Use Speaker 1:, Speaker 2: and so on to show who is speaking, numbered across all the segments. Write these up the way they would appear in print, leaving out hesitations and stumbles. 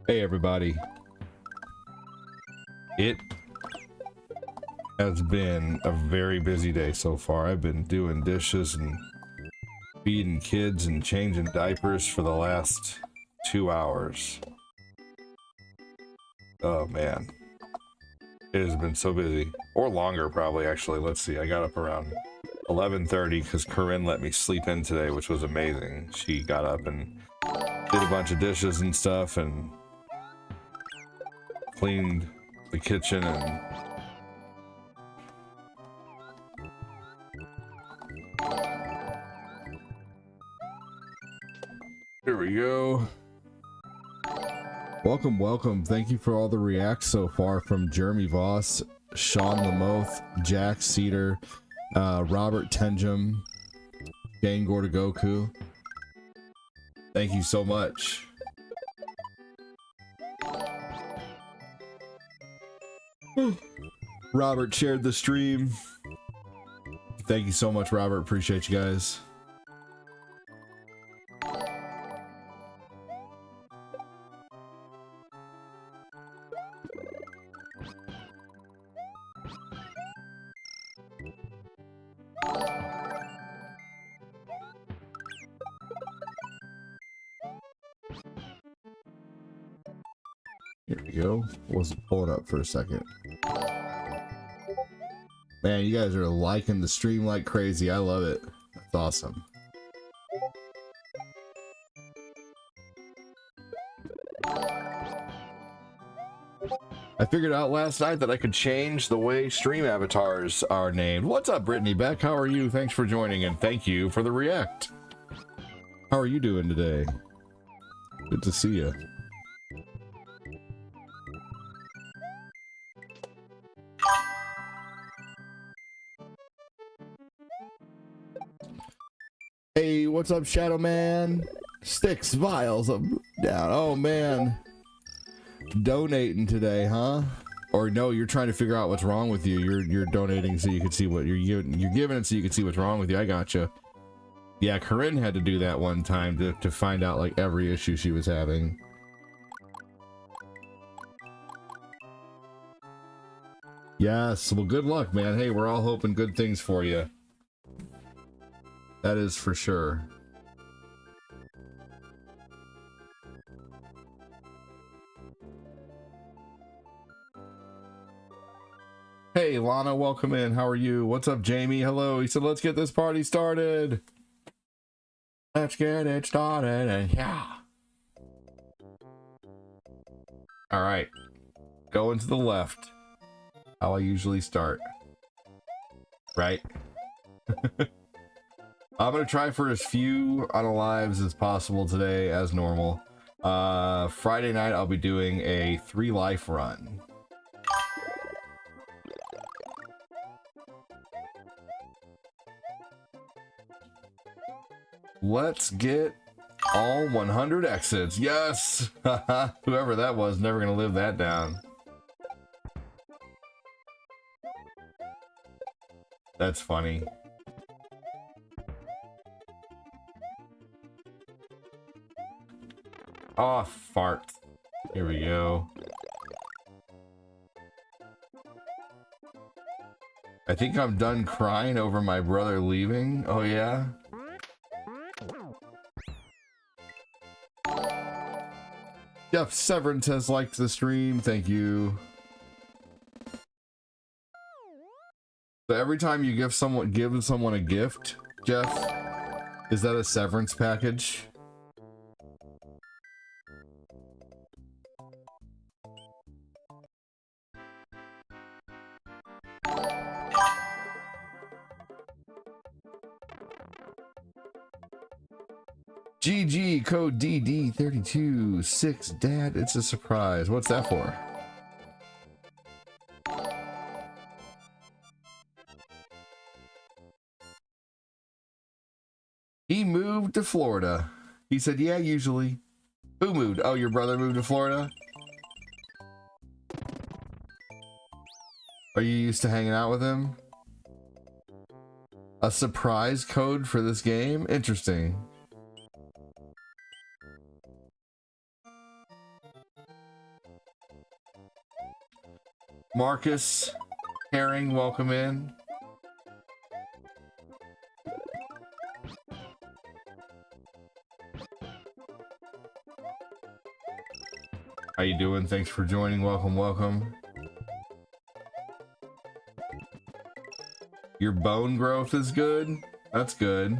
Speaker 1: Hey everybody. It has been a very busy day so far. I've been doing dishes and feeding kids and changing diapers for the last 2 hours. Oh man. It has been so busy. Or longer probably actually. Let's see. I got up around 11:30 because Corinne let me sleep in today, which was amazing. She got up and did a bunch of dishes and stuff and cleaned the kitchen and here we go. Welcome. Thank you for all the reacts so far from Jeremy Voss, Sean Lamoth, Jack Cedar, Robert Tenjum, Jane Gordagoku. Thank you so much. Robert shared the stream. Thank you so much, Robert. Appreciate you guys. Here we go. Wasn't pulling up for a second. Man, you guys are liking the stream like crazy. I love it. That's awesome. I figured out last night that I could change the way stream avatars are named. What's up, Brittany Beck? How are you? Thanks for joining, and thank you for the react. How are you doing today? Good to see you. Hey, what's up, Shadow Man? Sticks, vials of down. Oh man, donating today, huh? Or no, you're trying to figure out what's wrong with you. You're donating so you can see what you're giving it so you can see what's wrong with you. I gotcha. Yeah, Corinne had to do that one time to find out like every issue she was having. Yes, well, good luck, man. Hey, we're all hoping good things for you. That is for sure. Hey, Lana, welcome in. How are you? What's up, Jamie? Hello. He said, let's get this party started. Let's get it started. And yeah. All right. Going to the left. How I usually start. Right? I'm going to try for as few unalives as possible today, as normal. Friday night, I'll be doing a 3 life run. Let's get all 100 exits. Yes! Whoever that was, never going to live that down. That's funny. Oh, fart. Here we go. I think I'm done crying over my brother leaving. Oh, yeah? Jeff Severance has liked the stream. Thank you. So every time you give someone a gift, Jeff, is that a severance package? GG code DD326 Dad, it's a surprise. What's that for? He moved to Florida. He said, yeah, usually. Who moved? Oh, your brother moved to Florida? Are you used to hanging out with him? A surprise code for this game? Interesting. Marcus Herring, welcome in. How you doing? Thanks for joining. Welcome, welcome. Your bone growth is good? That's good.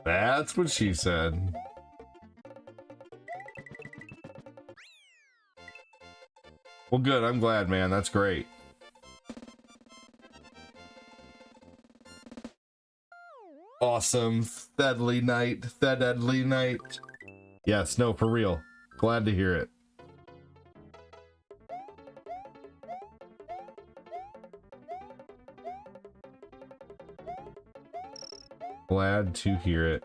Speaker 1: That's what she said. Well, good. I'm glad, man. That's great. Awesome. Thedly night. Thedly night. Yes, no, for real. Glad to hear it. Glad to hear it.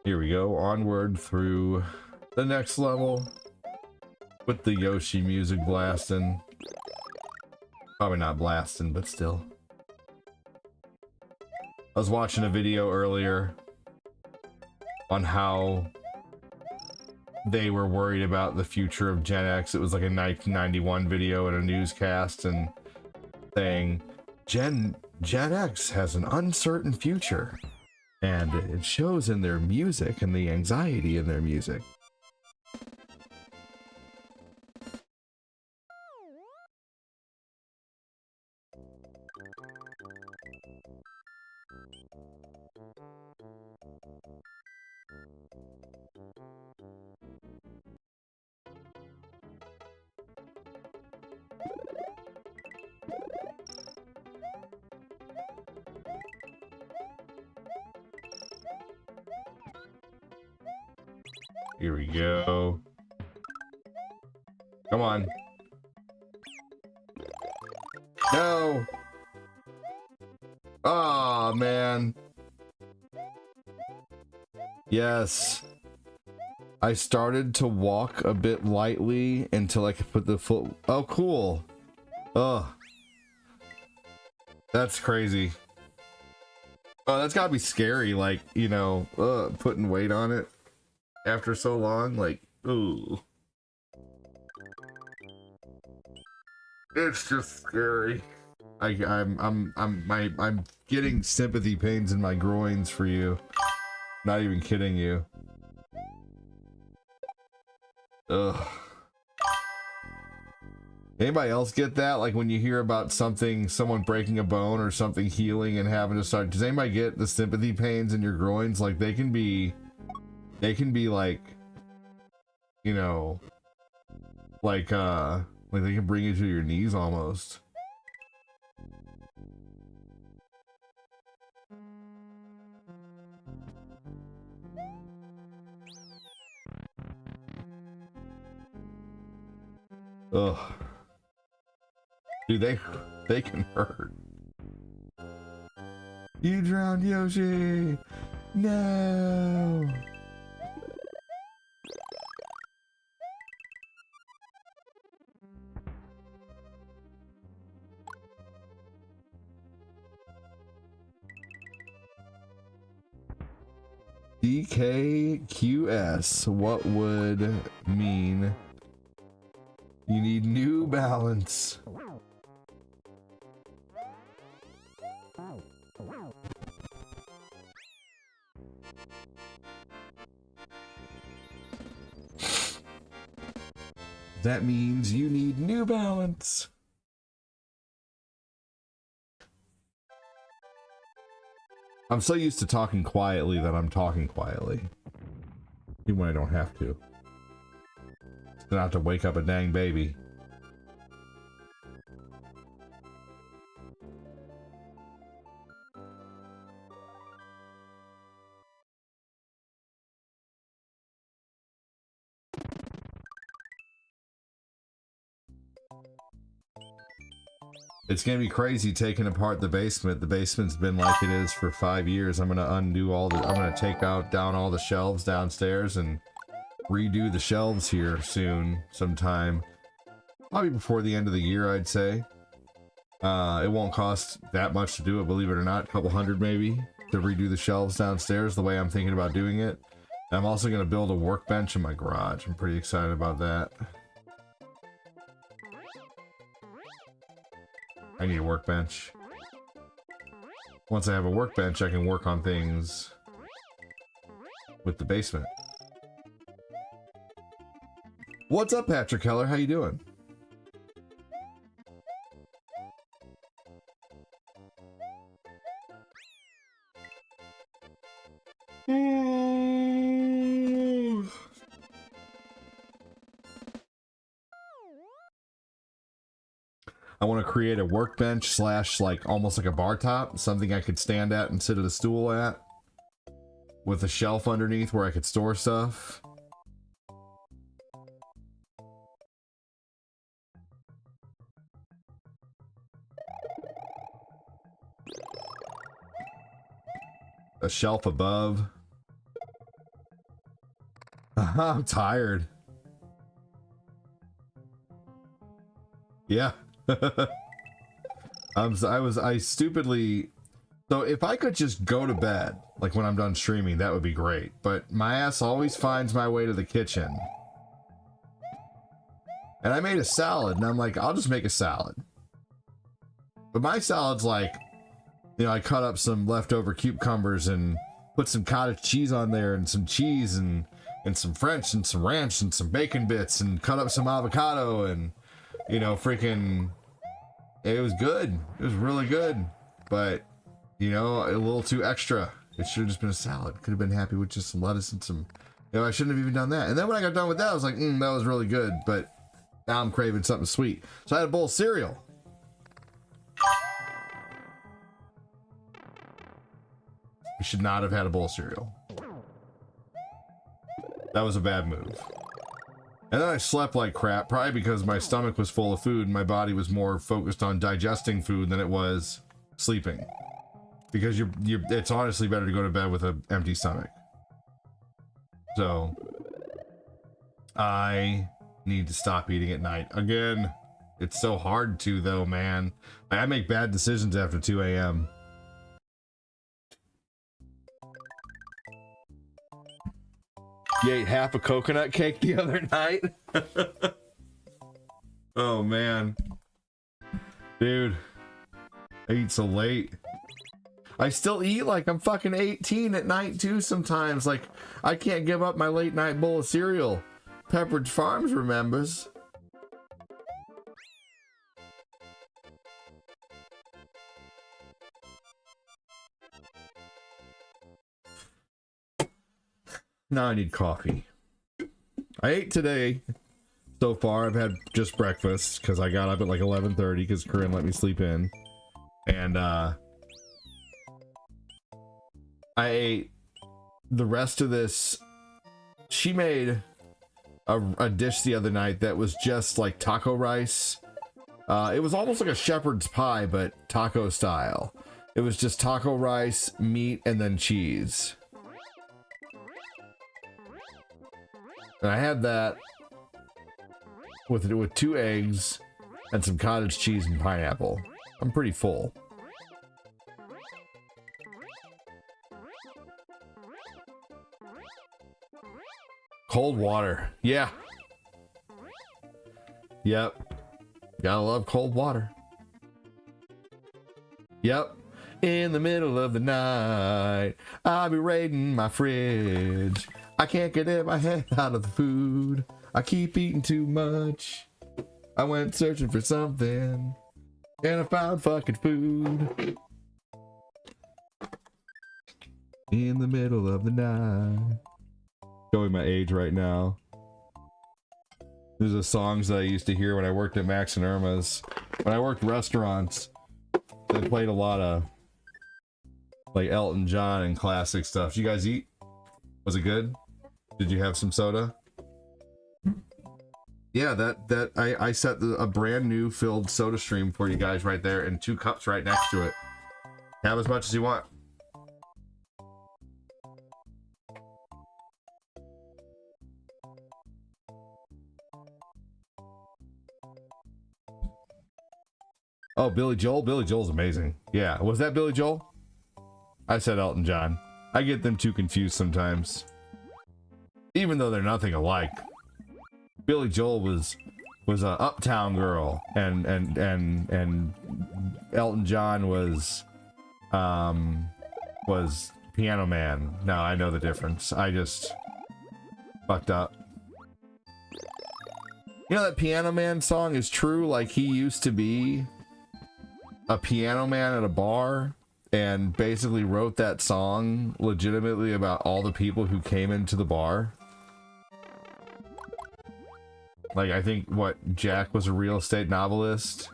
Speaker 1: Here we go, onward through the next level with the Yoshi music blasting. Probably not blasting, but still. I was watching a video earlier on how they were worried about the future of Gen X. It was like a 1991 video in a newscast and saying Gen X has an uncertain future. And it shows in their music and the anxiety in their music. Here we go. Come on. No. Oh, man. Yes. I started to walk a bit lightly until I could put the foot. Oh, cool. Ugh. That's crazy. Oh, that's gotta be scary. Like, you know, putting weight on it after so long. Like, ooh. It's just scary. I'm getting sympathy pains in my groins for you. Not even kidding you. Ugh. Anybody else get that? Like when you hear about something, someone breaking a bone or something healing and having to start, does anybody get the sympathy pains in your groins? Like they can be like, you know, like they can bring you to your knees almost. Ugh. Dude, they can hurt. You drowned Yoshi! No! DKQS, what would mean you need New Balance? That means you need New Balance. I'm so used to talking quietly that I'm talking quietly. Even when I don't have to. Don't have to wake up a dang baby. It's gonna be crazy taking apart the basement. The basement's been like it is for 5 years. I'm gonna undo all the. I'm gonna take down all the shelves downstairs and redo the shelves here soon, sometime. Probably before the end of the year, I'd say. It won't cost that much to do it, believe it or not. A couple hundred maybe to redo the shelves downstairs the way I'm thinking about doing it. And I'm also going to build a workbench in my garage. I'm pretty excited about that. I need a workbench. Once I have a workbench, I can work on things with the basement. What's up, Patrick Heller? How you doing? I want to create a workbench slash like almost like a bar top, something I could stand at and sit at a stool at, with a shelf underneath where I could store stuff. A shelf above. I'm tired. Yeah. I stupidly, so if I could just go to bed like when I'm done streaming, that would be great, but my ass always finds my way to the kitchen, and I made a salad and I'm like, I'll just make a salad, but my salad's like, you know, I cut up some leftover cucumbers and put some cottage cheese on there and some cheese and some French and some ranch and some bacon bits and cut up some avocado and, you know, freaking, it was good. It was really good, but, you know, a little too extra. It should have just been a salad. Could have been happy with just some lettuce and some, you know, I shouldn't have even done that. And then when I got done with that, I was like, that was really good, but now I'm craving something sweet. So I had a bowl of cereal. We should not have had a bowl of cereal. That was a bad move. And then I slept like crap, probably because my stomach was full of food and my body was more focused on digesting food than it was sleeping. Because it's honestly better to go to bed with an empty stomach. So I need to stop eating at night again. It's so hard to, though, man. I make bad decisions after 2 a.m. You ate half a coconut cake the other night? Oh, man. Dude. I eat so late. I still eat like I'm fucking 18 at night, too, sometimes. Like, I can't give up my late night bowl of cereal. Pepperidge Farms remembers. Now I need coffee. I ate today. So far, I've had just breakfast because I got up at like 11:30 because Corinne let me sleep in. And I ate the rest of this. She made a dish the other night that was just like taco rice. It was almost like a shepherd's pie, but taco style. It was just taco rice, meat, and then cheese. And I had that with 2 eggs and some cottage cheese and pineapple. I'm pretty full. Cold water. Yeah. Yep. Gotta love cold water. Yep. In the middle of the night, I'll be raiding my fridge. I can't get my head out of the food. I keep eating too much. I went searching for something, and I found fucking food. In the middle of the night. Showing my age right now. These are the songs that I used to hear when I worked at Max and Irma's. When I worked restaurants, they played a lot of like Elton John and classic stuff. Did you guys eat? Was it good? Did you have some soda? Yeah, I set a brand new filled soda stream for you guys right there, and 2 cups right next to it. Have as much as you want. Oh, Billy Joel? Billy Joel's amazing. Yeah, was that Billy Joel? I said Elton John. I get them too confused sometimes. Even though they're nothing alike. Billy Joel was a Uptown Girl, and Elton John was Piano Man. No, I know the difference. I just fucked up. You know that Piano Man song is true? Like, he used to be a piano man at a bar and basically wrote that song legitimately about all the people who came into the bar. Like, I think, what, Jack was a real estate novelist.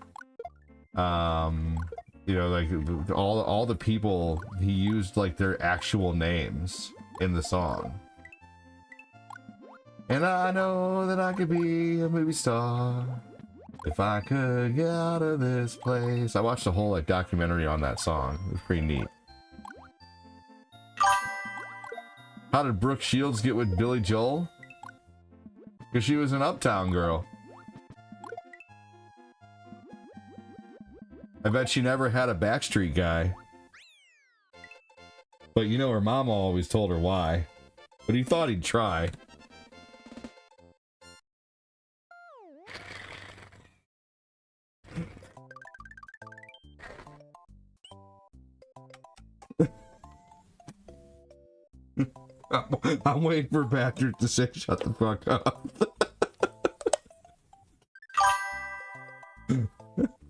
Speaker 1: You know, like, all the people, he used, like, their actual names in the song. And I know that I could be a movie star if I could get out of this place. I watched a whole, like, documentary on that song. It was pretty neat. How did Brooke Shields get with Billy Joel? Because she was an Uptown Girl. I bet she never had a Backstreet guy. But you know her mama always told her why. But he thought he'd try. I'm waiting for Patrick to say shut the fuck up.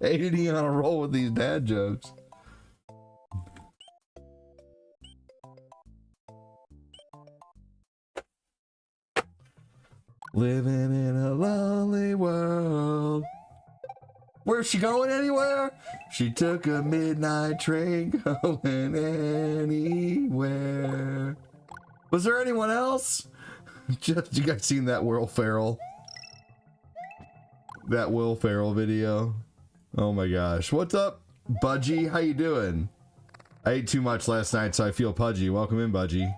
Speaker 1: ADD on a roll with these dad jokes. Living in a lonely world. Where's she going anywhere? She took a midnight train going anywhere. Was there anyone else? Just, you guys seen that Will Ferrell? That Will Ferrell video? Oh my gosh. What's up, Budgie? How you doing? I ate too much last night, so I feel pudgy. Welcome in, Budgie.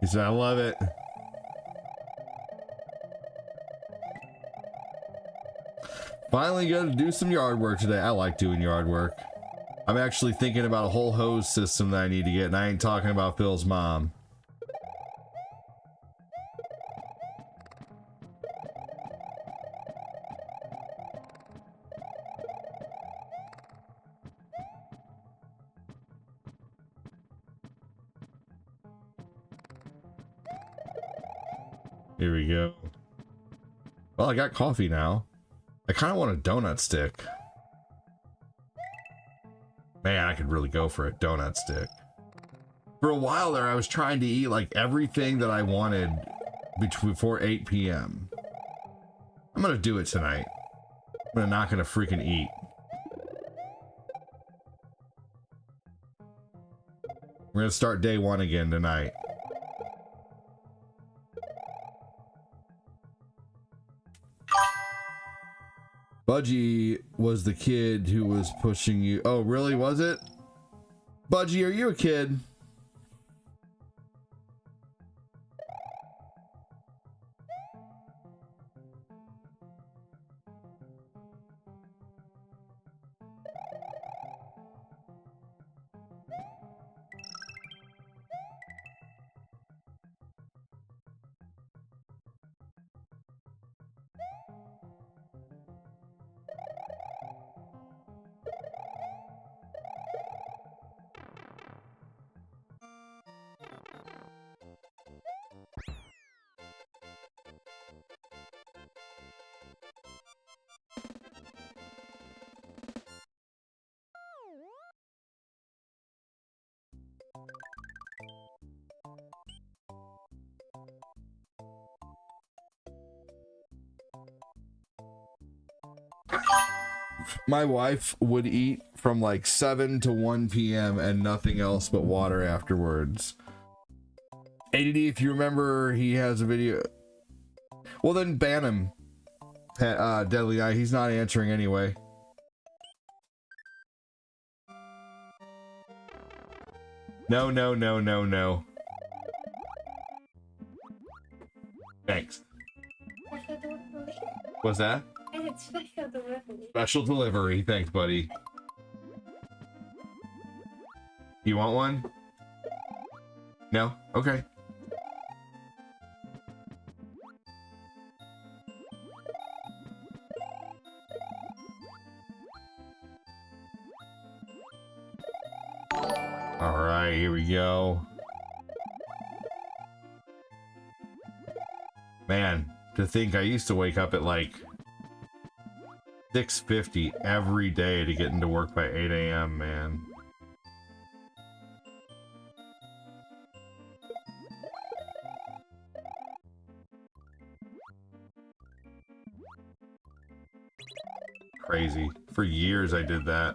Speaker 1: He said, I love it. Finally got to do some yard work today. I like doing yard work. I'm actually thinking about a whole hose system that I need to get, and I ain't talking about Phil's mom. Here we go. Well, I got coffee now. I kind of want a donut stick. Man, I could really go for a donut stick. For a while there, I was trying to eat like everything that I wanted before 8 p.m. I'm gonna do it tonight. I'm not gonna freaking eat. We're gonna start day one again tonight. Budgie was the kid who was pushing you. Oh, really? Was it? Budgie, are you a kid? My wife would eat from like 7 to 1 p.m. and nothing else but water afterwards. ADD, if you remember, he has a video. Well, then ban him. Deadly Eye, he's not answering anyway. No, no, no, no, no. Thanks. What's that?
Speaker 2: It's special delivery.
Speaker 1: Special delivery. Thanks, buddy. You want one? No? Okay. All right, here we go. Man, to think I used to wake up at like 6:50 every day to get into work by 8 a.m., man. Crazy. For years I did that.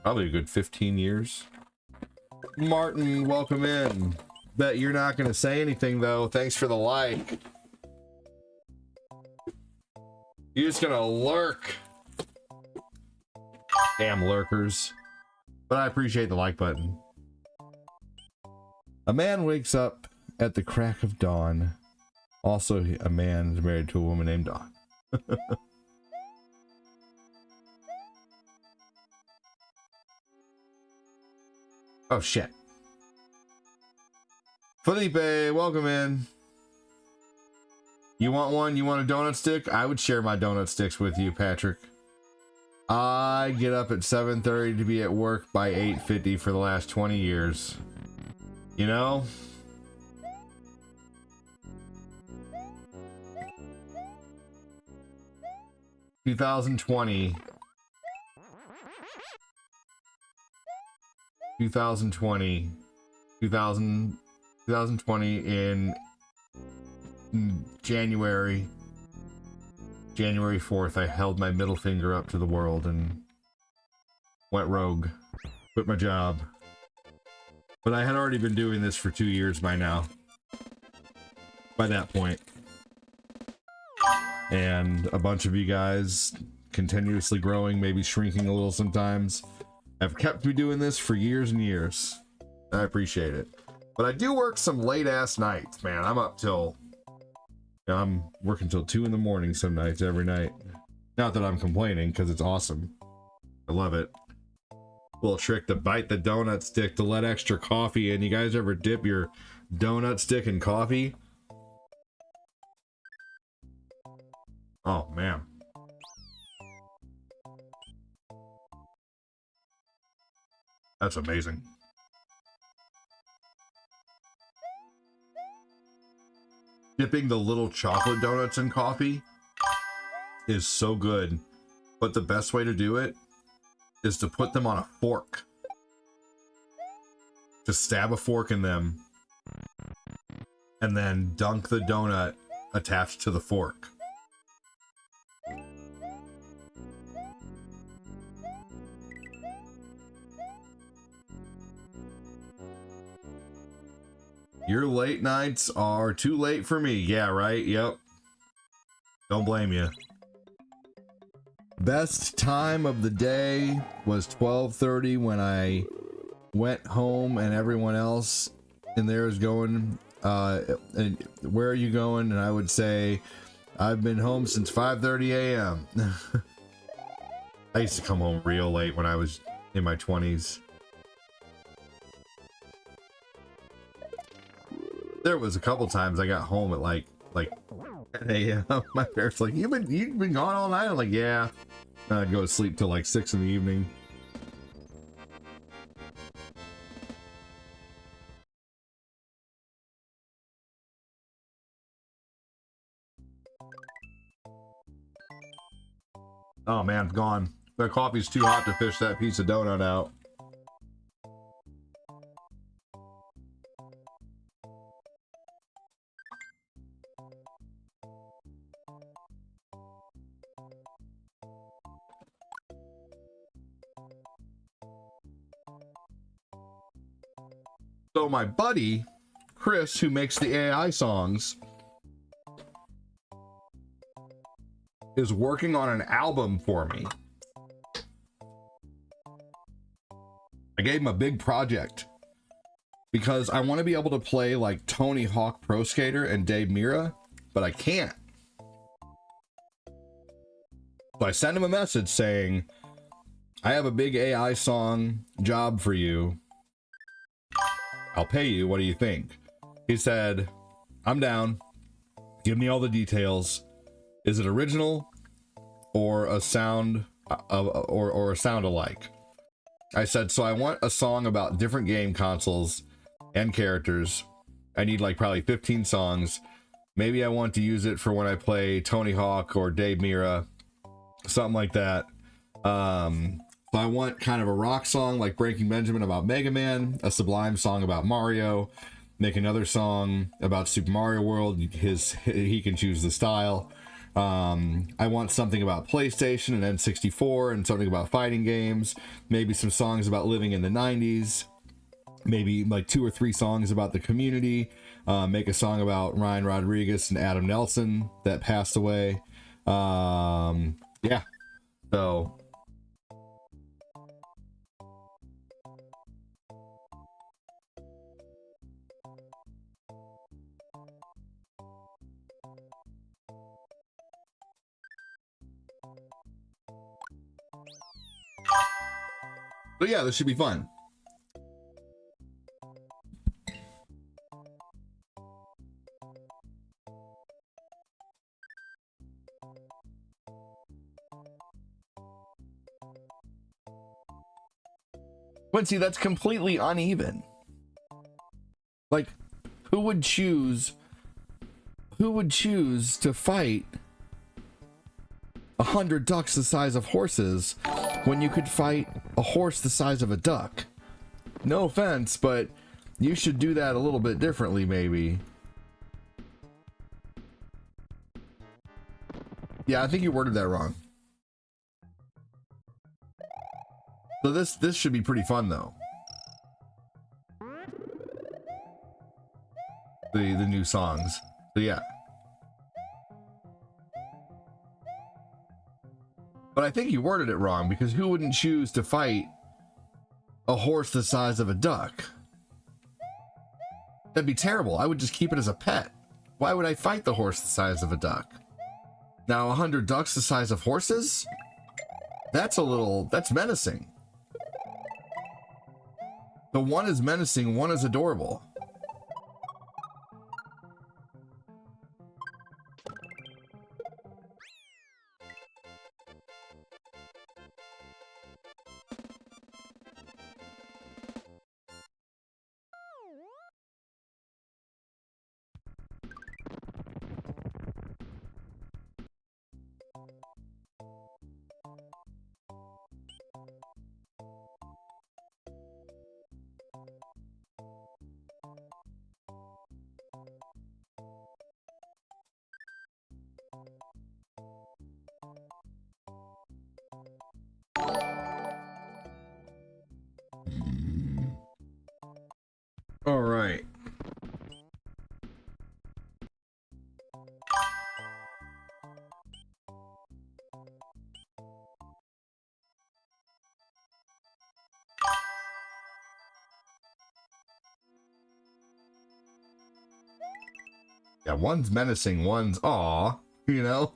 Speaker 1: Probably a good 15 years. Martin, welcome in. Bet you're not going to say anything, though. Thanks for the like. You're just going to lurk. Damn lurkers. But I appreciate the like button. A man wakes up at the crack of dawn. Also, a man is married to a woman named Dawn. Oh, shit. Felipe, welcome in. You want one? You want a donut stick? I would share my donut sticks with you, Patrick. I get up at 7:30 to be at work by 8:50 for the last 20 years. You know? (2020) 2020 in January 4th, I held my middle finger up to the world and went rogue, quit my job. But I had already been doing this for 2 years by now, by that point. And a bunch of you guys continuously growing, maybe shrinking a little sometimes, have kept me doing this for years and years. I appreciate it. But I do work some late ass nights, man. I'm up till, I'm working till 2 in the morning some nights, every night. Not that I'm complaining, because it's awesome. I love it. Little trick to bite the donut stick to let extra coffee in. You guys ever dip your donut stick in coffee? Oh, man. That's amazing. Dipping the little chocolate donuts in coffee is so good, but the best way to do it is to put them on a fork. Just stab a fork in them and then dunk the donut attached to the fork. Your late nights are too late for me. Yeah, right? Yep. Don't blame you. Best time of the day was 12:30 when I went home and everyone else in there is going, and where are you going? And I would say, I've been home since 5:30 a.m. I used to come home real late when I was in my 20s. There was a couple times I got home at like 10 a.m. My parents were like, you've been gone all night? I'm like, yeah. And I'd go to sleep till like 6 in the evening. Oh man, it's gone. The coffee's too hot to fish that piece of donut out. So my buddy, Chris, who makes the AI songs, is working on an album for me. I gave him a big project because I want to be able to play like Tony Hawk Pro Skater and Dave Mirra, but I can't. So I sent him a message saying, I have a big AI song job for you. I'll pay you. What do you think? He said, I'm down. Give me all the details. Is it original or a sound or a sound alike? I said, so I want a song about different game consoles and characters. I need like probably 15 songs. Maybe I want to use it for when I play Tony Hawk or Dave Mirra, something like that. So I want kind of a rock song like Breaking Benjamin about Mega Man, a Sublime song about Mario, make another song about Super Mario World. He can choose the style. I want something about PlayStation and N64 and something about fighting games, maybe some songs about living in the 90s, maybe like 2 or 3 songs about the community, make a song about Ryan Rodriguez and Adam Nelson that passed away. Yeah, so yeah, this should be fun. Quincy, that's completely uneven. Like, who would choose to fight 100 ducks the size of horses when you could fight a horse the size of a duck? No offense, but you should do that a little bit differently, maybe. Yeah, I think you worded that wrong. So this should be pretty fun though. The new songs. So yeah. But I think you worded it wrong, because who wouldn't choose to fight a horse the size of a duck? That'd be terrible. I would just keep it as a pet. Why would I fight the horse the size of a duck? Now 100 ducks the size of horses? That's menacing. The one is menacing, one is adorable. All right. Yeah, one's menacing, one's aw, you know?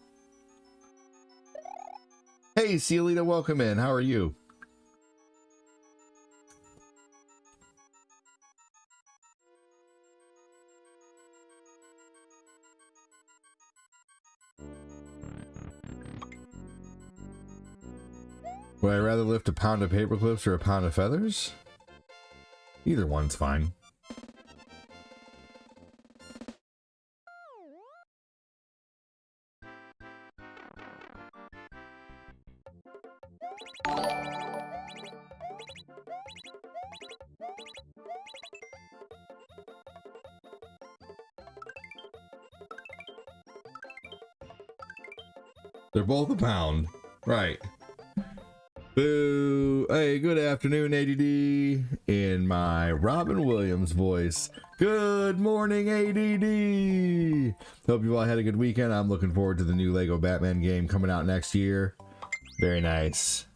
Speaker 1: Hey, Cielita, welcome in. How are you? Would I rather lift a pound of paper clips or a pound of feathers? Either one's fine. They're both a pound. Right. Boo. Hey, good afternoon, ADD. In my Robin Williams voice. Good morning, ADD. Hope you all had a good weekend. I'm looking forward to the new Lego Batman game coming out next year. Very nice.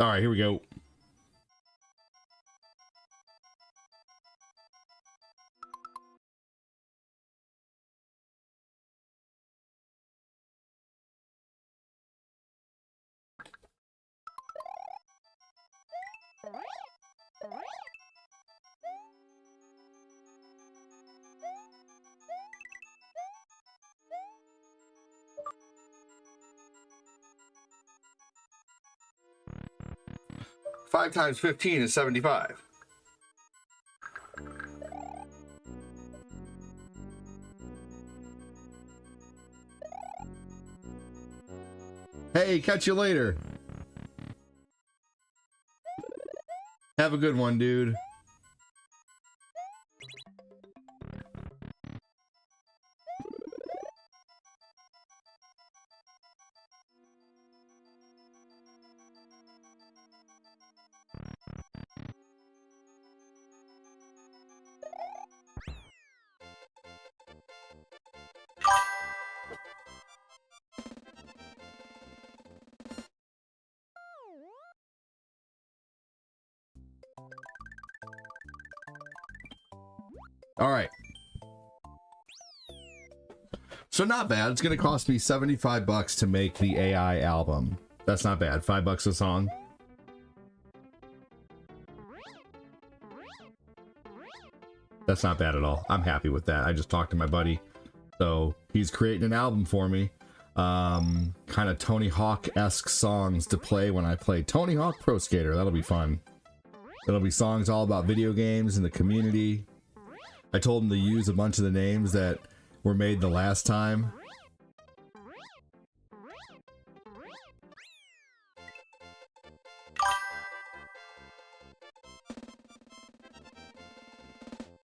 Speaker 1: All right, here we go. Five times 15 is 75. Hey, catch you later. Have a good one, dude. All right. So not bad. It's going to cost me $75 to make the AI album. That's not bad. $5 a song. That's not bad at all. I'm happy with that. I just talked to my buddy. So he's creating an album for me. Kind of Tony Hawk-esque songs to play when I play Tony Hawk Pro Skater. That'll be fun. It'll be songs all about video games and the community. I told him to use a bunch of the names that were made the last time.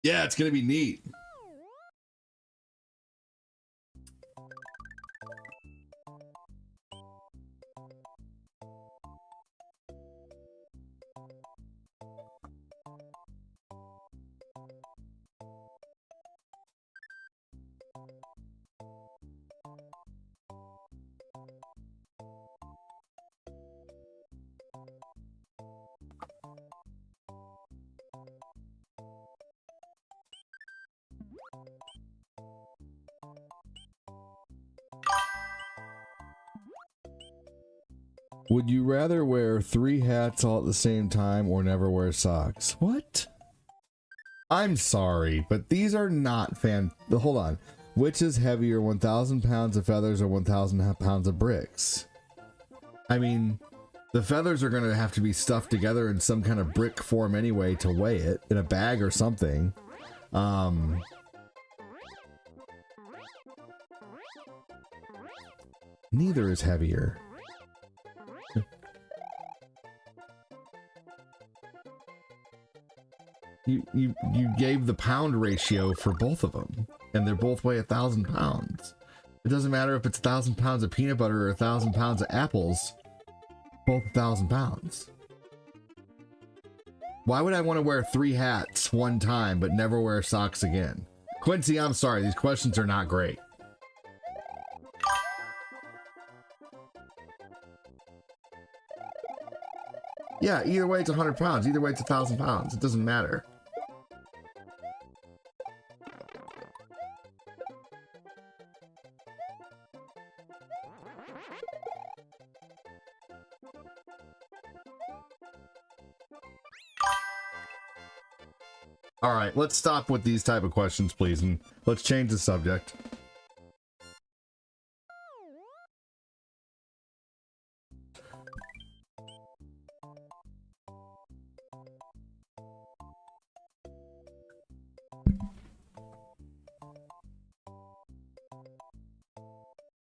Speaker 1: Yeah, it's gonna be neat. Would you rather wear 3 hats all at the same time or never wear socks? What? I'm sorry, but these are not hold on. Which is heavier, 1,000 pounds of feathers or 1,000 pounds of bricks? I mean, the feathers are going to have to be stuffed together in some kind of brick form anyway to weigh it, in a bag or something. Neither is heavier. You gave the pound ratio for both of them, and they're both weigh 1,000 pounds. It doesn't matter if it's 1,000 pounds of peanut butter or 1,000 pounds of apples, both 1,000 pounds. Why would I want to wear 3 hats one time but never wear socks again? Quincy, I'm sorry, these questions are not great. Yeah, either way it's 100 pounds, either way it's 1,000 pounds. It doesn't matter. All right, let's stop with these type of questions, please, and let's change the subject.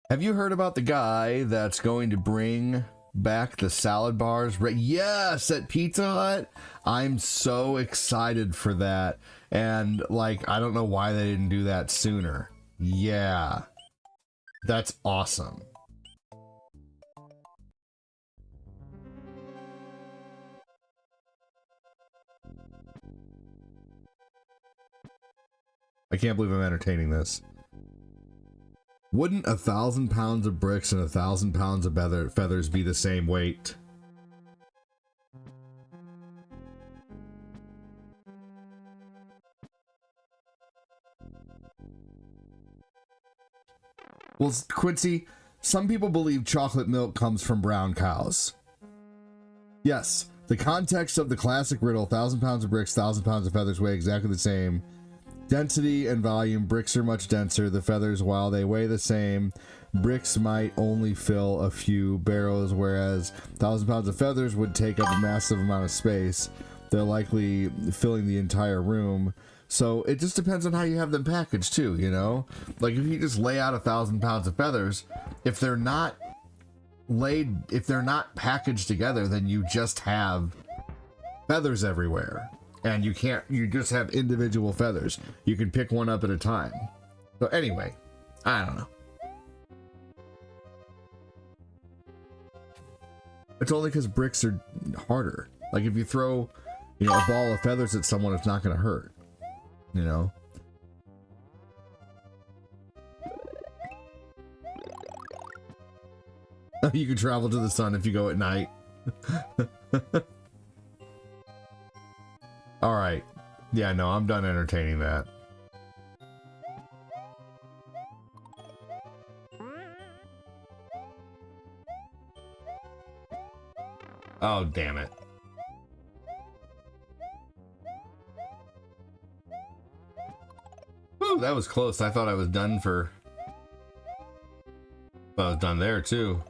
Speaker 1: Have you heard about the guy that's going to bring back the salad bars? Yes, at Pizza Hut. I'm so excited for that. And like, I don't know why they didn't do that sooner. Yeah. That's awesome. I can't believe I'm entertaining this. Wouldn't 1,000 pounds of bricks and 1,000 pounds of feathers be the same weight? Well, Quincy, some people believe chocolate milk comes from brown cows. Yes, the context of the classic riddle, 1,000 pounds of bricks, 1,000 pounds of feathers weigh exactly the same. Density and volume, bricks are much denser. The feathers, while they weigh the same, bricks might only fill a few barrels, whereas 1,000 pounds of feathers would take up a massive amount of space. They're likely filling the entire room. So it just depends on how you have them packaged too, you know? Like if you just lay out 1,000 pounds of feathers, if they're not packaged together, then you just have feathers everywhere. And you just have individual feathers. You can pick one up at a time. So anyway, I don't know. It's only because bricks are harder. Like if you throw, a ball of feathers at someone, it's not going to hurt. You know? You can travel to the sun if you go at night. All right. Yeah, no, I'm done entertaining that. Oh, damn it. Ooh, that was close. I thought I was done for... I was done there, too.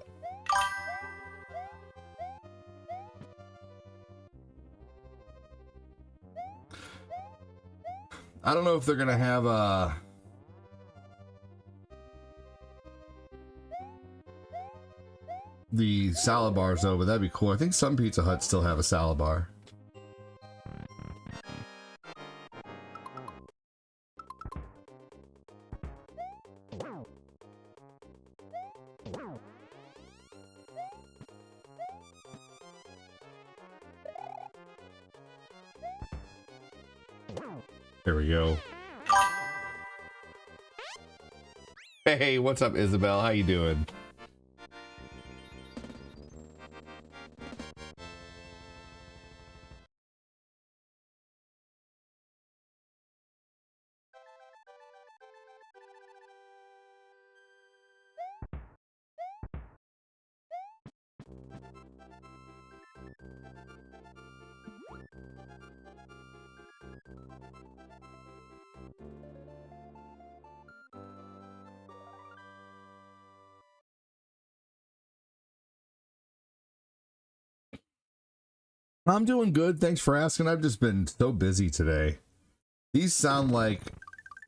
Speaker 1: I don't know if they're gonna have the salad bars though, but that'd be cool. I think some Pizza Huts still have a salad bar. There we go. Hey, what's up, Isabel? How you doing? I'm doing good. Thanks for asking. I've just been so busy today. These sound like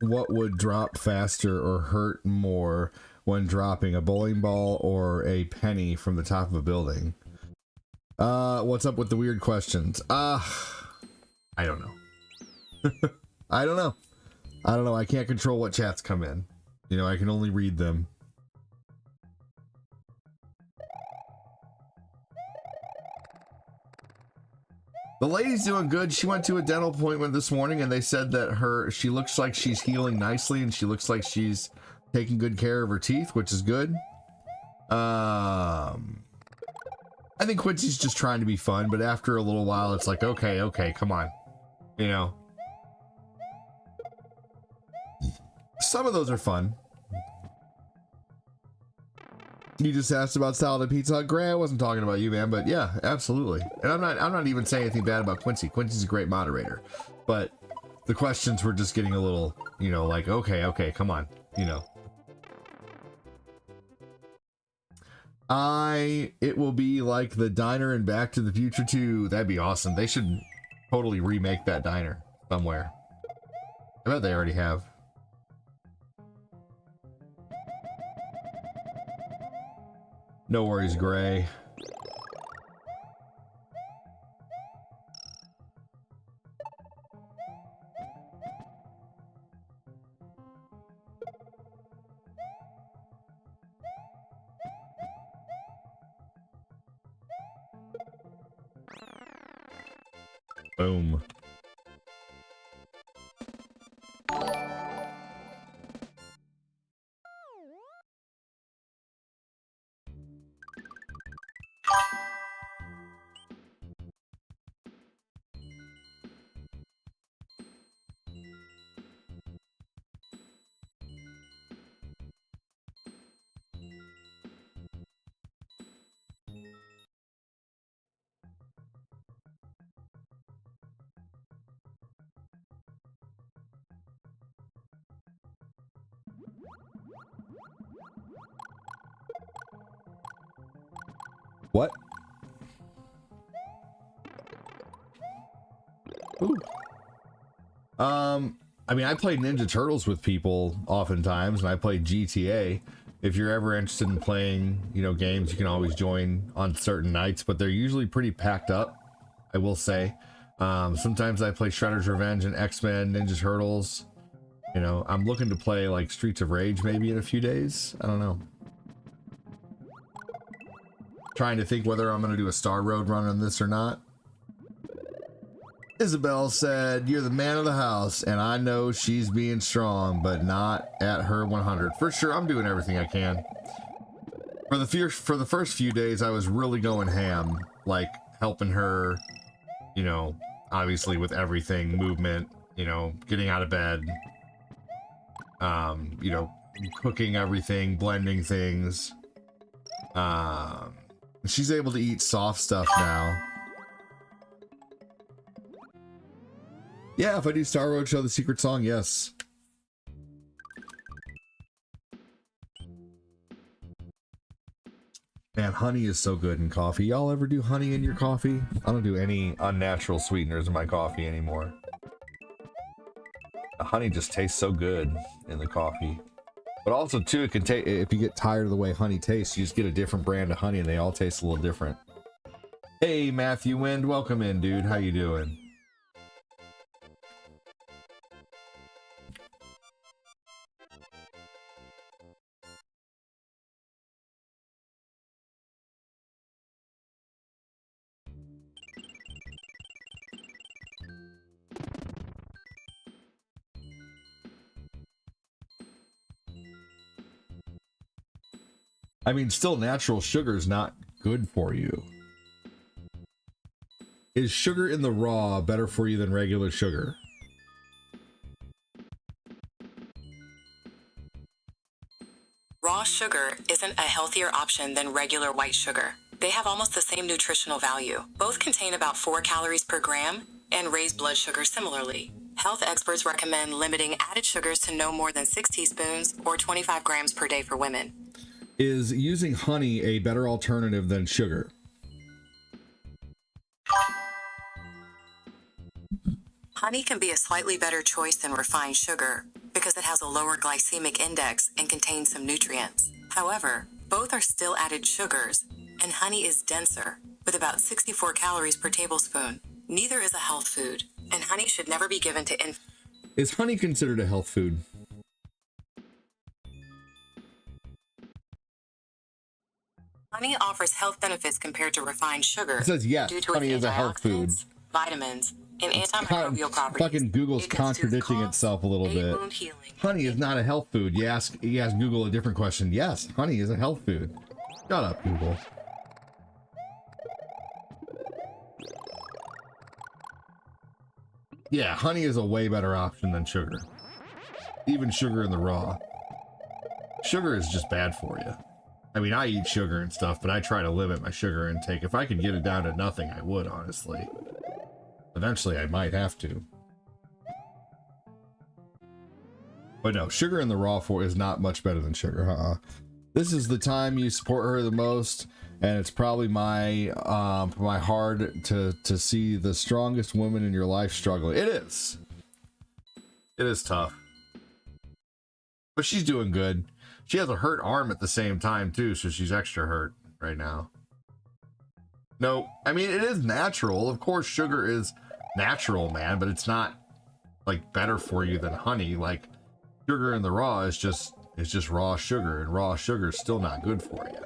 Speaker 1: what would drop faster or hurt more when dropping a bowling ball or a penny from the top of a building. What's up with the weird questions? I don't know. I don't know. I don't know. I can't control what chats come in. I can only read them. The lady's doing good. She went to a dental appointment this morning and they said that she looks like she's healing nicely and she looks like she's taking good care of her teeth, which is good. I think Quincy's just trying to be fun, but after a little while it's like, okay, come on. Some of those are fun. You just asked about salad and Pizza Hut. Gray, I wasn't talking about you, man, but yeah, absolutely. And I'm not even saying anything bad about Quincy. Quincy's a great moderator. But the questions were just getting a little, like, okay, come on, It will be like the diner in Back to the Future 2. That'd be awesome. They should totally remake that diner somewhere. I bet they already have. No worries, Gray. Boom. What? Ooh. I mean, I play Ninja Turtles with people oftentimes, and I play GTA. If you're ever interested in playing, you know, games, you can always join on certain nights, but they're usually pretty packed up, I will say. Sometimes I play Shredder's Revenge and X-Men, Ninja Turtles. You know, I'm looking to play like Streets of Rage maybe in a few days. I don't know. Trying to think whether I'm going to do a Star Road run on this or not. Isabel said, "You're the man of the house, and I know she's being strong, but not at her 100. For sure, I'm doing everything I can. For the first few days, I was really going ham, like helping her, you know, obviously with everything, movement, you know, getting out of bed, you know, cooking everything, blending things. She's able to eat soft stuff now. Yeah, if I do Star Road Show the secret song, yes. Man, honey is so good in coffee. Y'all ever do honey in your coffee? I don't do any unnatural sweeteners in my coffee anymore. The honey just tastes so good in the coffee. But also, too, it can take, if you get tired of the way honey tastes, you just get a different brand of honey and they all taste a little different. Hey, Matthew Wind, welcome in, dude. How you doing? I mean, still, natural sugar is not good for you. Is sugar in the raw better for you than regular sugar?
Speaker 3: Raw sugar isn't a healthier option than regular white sugar. They have almost the same nutritional value. Both contain about 4 calories per gram and raise blood sugar similarly. Health experts recommend limiting added sugars to no more than 6 teaspoons or 25 grams per day for women.
Speaker 1: Is using honey a better alternative than sugar?
Speaker 3: Honey can be a slightly better choice than refined sugar because it has a lower glycemic index and contains some nutrients. However, both are still added sugars, and honey is denser, with about 64 calories per tablespoon. Neither is a health food, and honey should never be given to infants.
Speaker 1: Is honey considered a health food?
Speaker 3: Honey offers health benefits compared to refined sugar.
Speaker 1: It says yes,
Speaker 3: due to
Speaker 1: honey
Speaker 3: its
Speaker 1: is a health food.
Speaker 3: Vitamins, and antimicrobial properties.
Speaker 1: Fucking Google's
Speaker 3: It can soothe
Speaker 1: contradicting
Speaker 3: cough,
Speaker 1: itself a little
Speaker 3: aid
Speaker 1: bit.
Speaker 3: wound healing.
Speaker 1: Honey is not a health food. You ask Google a different question. Yes, honey is a health food. Shut up, Google. Yeah, honey is a way better option than sugar. Even sugar in the raw. Sugar is just bad for you. I mean, I eat sugar and stuff, but I try to limit my sugar intake. If I could get it down to nothing, I would, honestly. Eventually, I might have to. But no, sugar in the raw form is not much better than sugar, This is the time you support her the most, and it's probably my hard to see the strongest woman in your life struggle. It is. It is tough. But she's doing good. She has a hurt arm at the same time, too, so she's extra hurt right now. No, I mean, it is natural. Of course, sugar is natural, man, but it's not, like, better for you than honey. Like, sugar in the raw is just raw sugar, and raw sugar is still not good for you.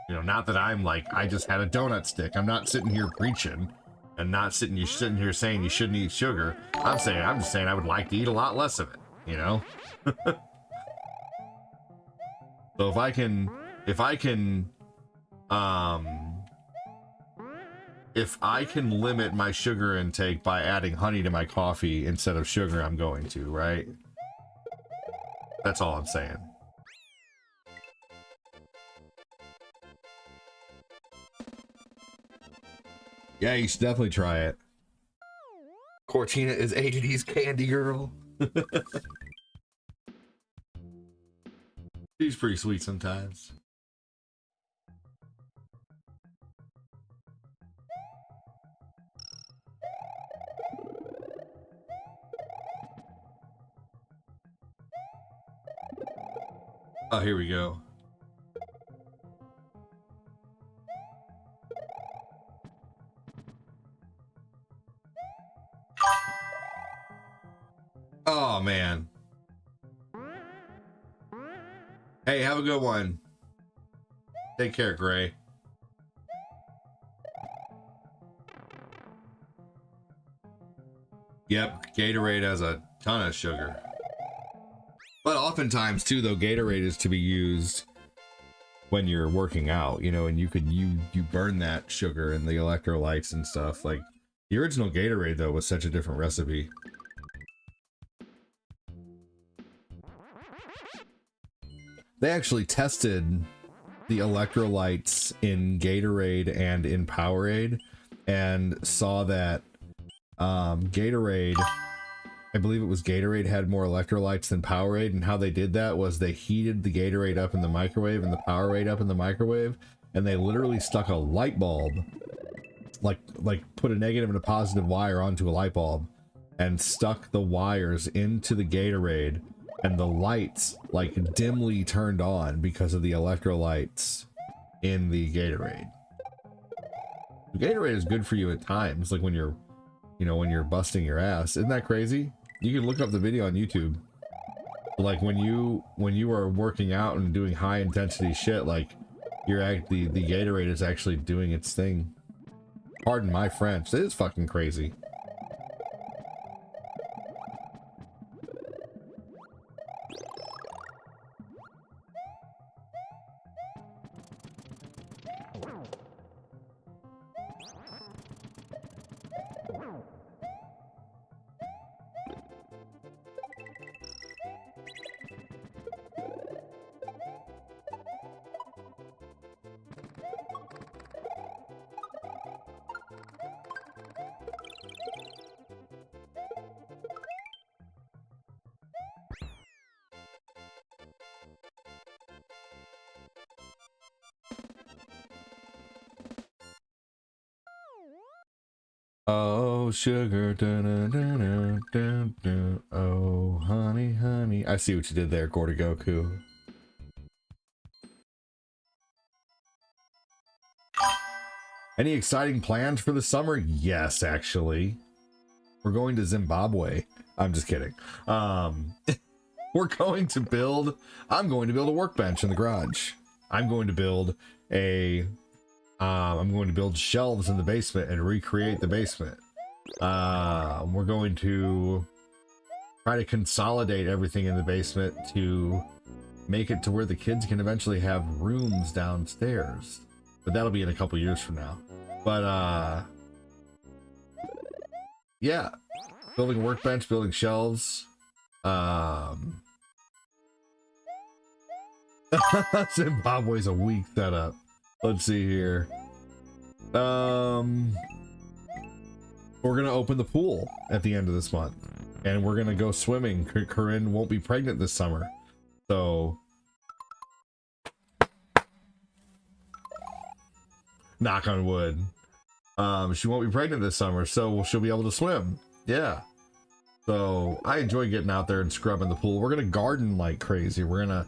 Speaker 1: You know, not that I'm like, I just had a donut stick. I'm not sitting here preaching and not sitting here saying you shouldn't eat sugar. I'm just saying I would like to eat a lot less of it, you know? So if I can limit my sugar intake by adding honey to my coffee instead of sugar, I'm going to, right? That's all I'm saying. Yeah, you should definitely try it. Cortina is 80s candy girl. She's pretty sweet sometimes. Oh, here we go. Oh, man. Hey, have a good one. Take care, Gray. Yep, Gatorade has a ton of sugar. But oftentimes, too, though, Gatorade is to be used when you're working out, you know, and you burn that sugar and the electrolytes and stuff. Like, the original Gatorade, though, was such a different recipe. They actually tested the electrolytes in Gatorade and in Powerade and saw that Gatorade, I believe it was Gatorade, had more electrolytes than Powerade, and how they did that was they heated the Gatorade up in the microwave and the Powerade up in the microwave, and they literally stuck a light bulb, like put a negative and a positive wire onto a light bulb and stuck the wires into the Gatorade, and the lights like dimly turned on because of the electrolytes in the Gatorade. Gatorade is good for you at times, like when you're, you know, when you're busting your ass. Isn't that crazy? You can look up the video on YouTube. Like when you are working out and doing high intensity shit, like the Gatorade is actually doing its thing. Pardon my French. It is fucking crazy. Oh, sugar, oh, honey, honey. I see what you did there, Gordagoku. Any exciting plans for the summer? Yes, actually. We're going to Zimbabwe. I'm just kidding. I'm going to build a workbench in the garage. I'm going to build shelves in the basement and recreate the basement. We're going to try to consolidate everything in the basement to make it to where the kids can eventually have rooms downstairs. But that'll be in a couple years from now. But, yeah. Building a workbench, building shelves. Zimbabwe's a weak setup. Let's see here. We're gonna open the pool at the end of this month, and we're gonna go swimming. Corinne won't be pregnant this summer, so knock on wood. She won't be pregnant this summer, so she'll be able to swim. Yeah. So I enjoy getting out there and scrubbing the pool. We're gonna garden like crazy. We're gonna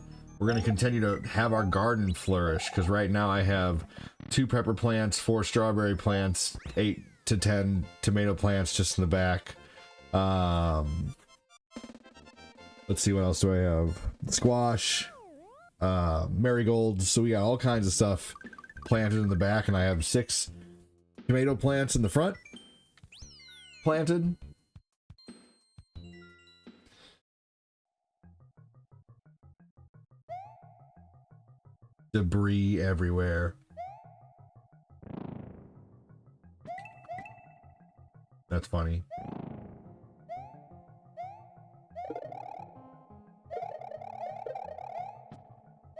Speaker 1: continue to have our garden flourish, because right now I have 2 pepper plants, 4 strawberry plants, 8 to 10 tomato plants just in the back. Let's see, what else do I have? Squash, marigolds. So we got all kinds of stuff planted in the back, and I have 6 tomato plants in the front planted. Debris everywhere. That's funny.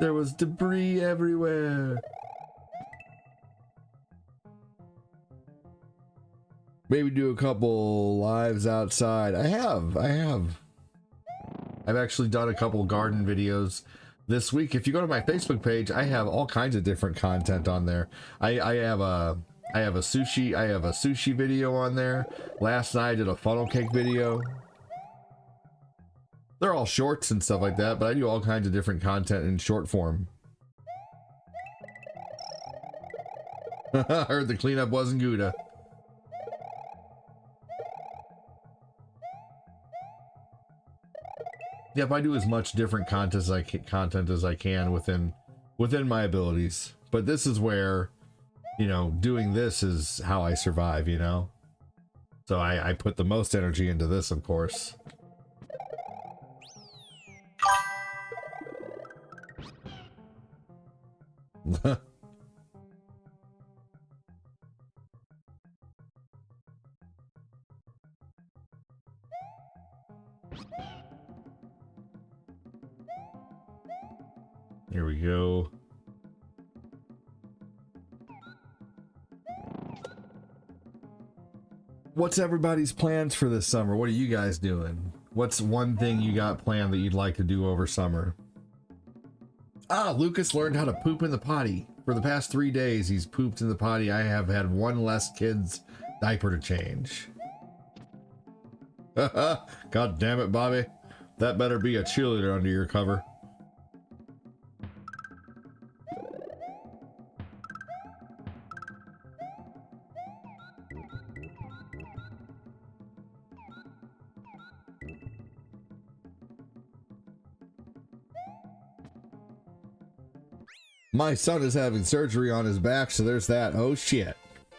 Speaker 1: There was debris everywhere. Maybe do a couple lives outside. I have. I've actually done a couple garden videos this week. If you go to my Facebook page, I have all kinds of different content on there. I have a sushi video on there. Last night I did a funnel cake video. They're all shorts and stuff like that, but I do all kinds of different content in short form. I heard the cleanup wasn't Gouda. Yep, I do as much different content as I can within my abilities. But this is where, you know, doing this is how I survive, you know? So I put the most energy into this, of course. Here we go. What's everybody's plans for this summer? What are you guys doing? What's one thing you got planned that you'd like to do over summer? Ah, Lucas learned how to poop in the potty. For the past 3 days, he's pooped in the potty. I have had one less kid's diaper to change. God damn it, Bobby. That better be a cheerleader under your cover. My son is having surgery on his back, so there's that. Oh shit.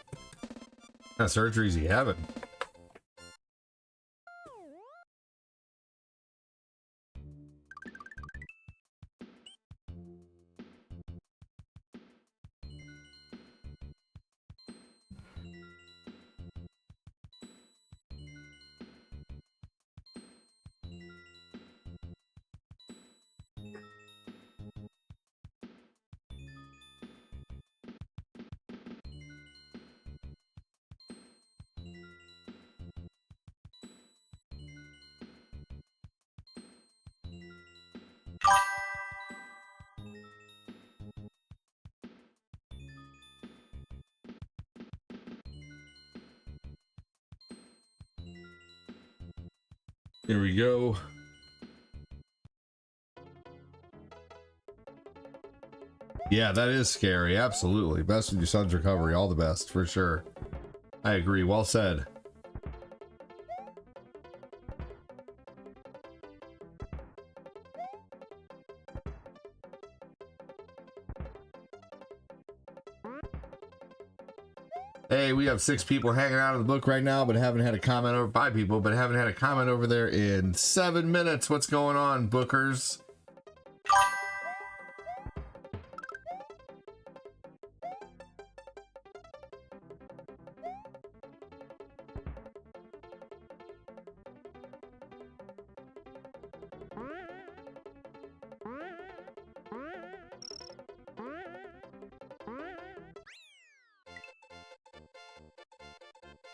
Speaker 1: What kind of surgery is he having? Here we go. Yeah, that is scary. Absolutely. Best with your son's recovery. All the best, for sure. I agree. Well said. Hey, we have 6 people hanging out in the book right now, but haven't had a comment over 5 people, but haven't had a comment over there in 7 minutes. What's going on, bookers?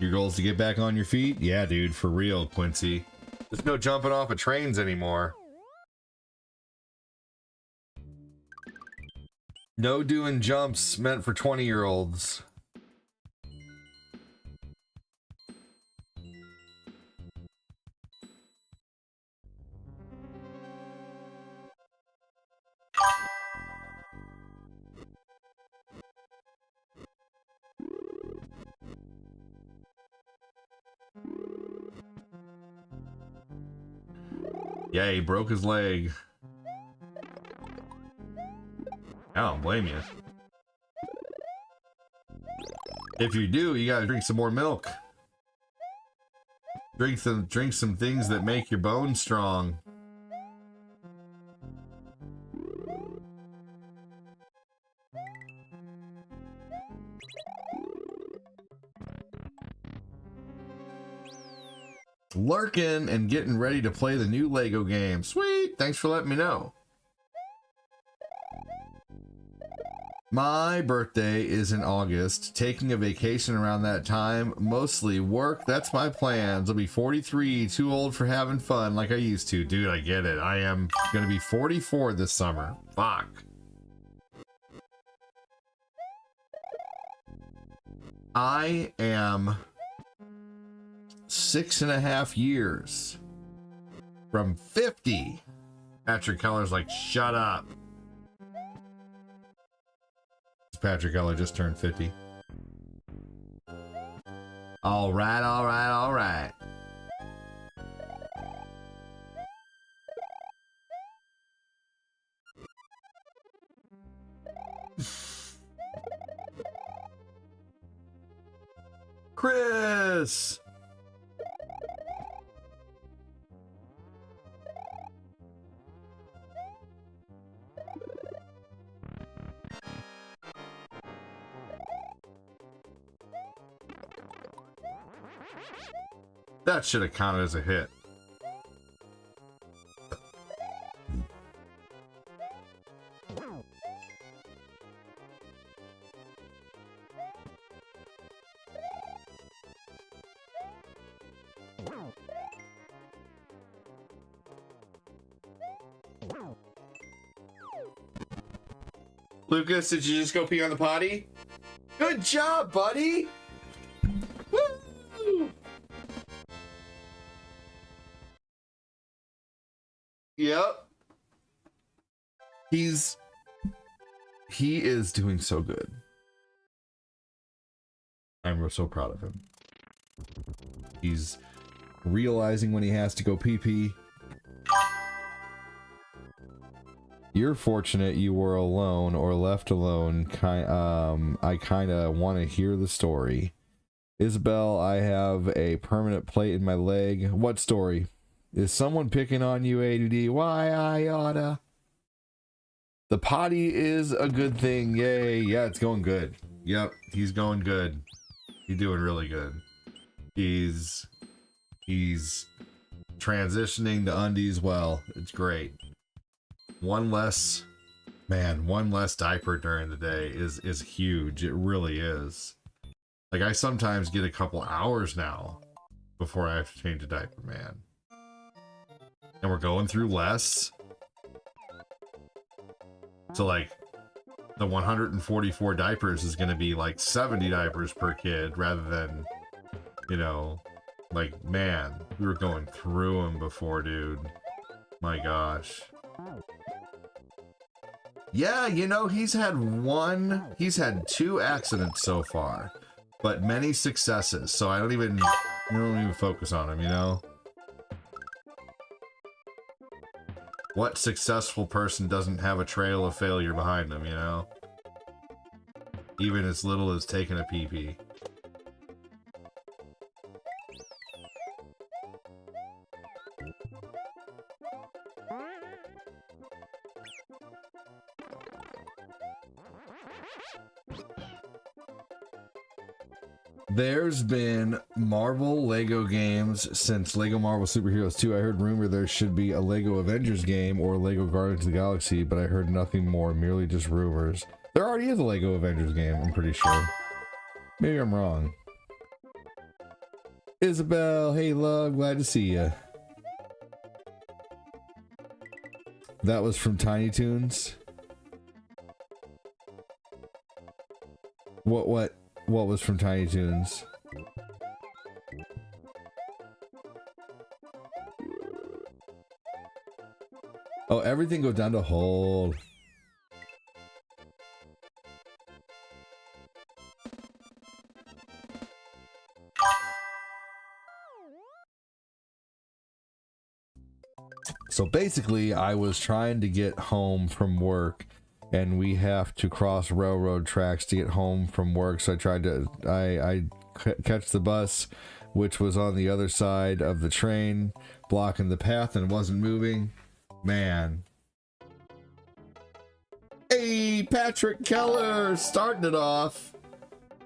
Speaker 1: Your goal is to get back on your feet? Yeah, dude, for real, Quincy. There's no jumping off of trains anymore. No doing jumps meant for 20-year-olds. Yeah, he broke his leg. I don't blame you. If you do, you gotta drink some more milk. Drink some things that make your bones strong. Lurking and getting ready to play the new Lego game. Sweet, thanks for letting me know. My birthday is in August. Taking a vacation around that time, mostly work. That's my plans. I'll be 43, too old for having fun like I used to. Dude, I get it. I am gonna be 44 this summer. Fuck. I am 6.5 years from 50. Patrick Keller's like, shut up. Patrick Keller just turned 50. All right, all right, all right. Chris! That should have counted as a hit. Lucas, did you just go pee on the potty? Good job, buddy! Woo! Yep. He is doing so good. I'm so proud of him. He's realizing when he has to go pee-pee. You're fortunate you were alone or left alone. I kind of want to hear the story. Isabel, I have a permanent plate in my leg. What story? Is someone picking on you, ADD? Why I oughta? The potty is a good thing. Yay. Yeah, it's going good. Yep, he's going good. He's doing really good. He's transitioning to undies well. It's great. One less diaper during the day is huge. It really is. Like, I sometimes get a couple hours now before I have to change a diaper, man. And we're going through less. So, like, the 144 diapers is going to be like 70 diapers per kid rather than, you know, like, man, we were going through them before, dude. My gosh. Yeah, you know, he's had 2 accidents so far, but many successes. So I don't even focus on him, you know? What successful person doesn't have a trail of failure behind them, you know? Even as little as taking a pee-pee. There's been Marvel Lego games since Lego Marvel Superheroes 2. I heard rumor there should be a Lego Avengers game or Lego Guardians of the Galaxy, but I heard nothing more, merely just rumors. There already is a Lego Avengers game, I'm pretty sure. Maybe I'm wrong. Isabel, hey love, glad to see ya. That was from Tiny Toons. What was from Tiny Toons? Oh, everything goes down to hold. So basically, I was trying to get home from work, and we have to cross railroad tracks to get home from work. So I tried to, I catch the bus, which was on the other side of the train, blocking the path and wasn't moving. Man. Hey, Patrick Keller, starting it off.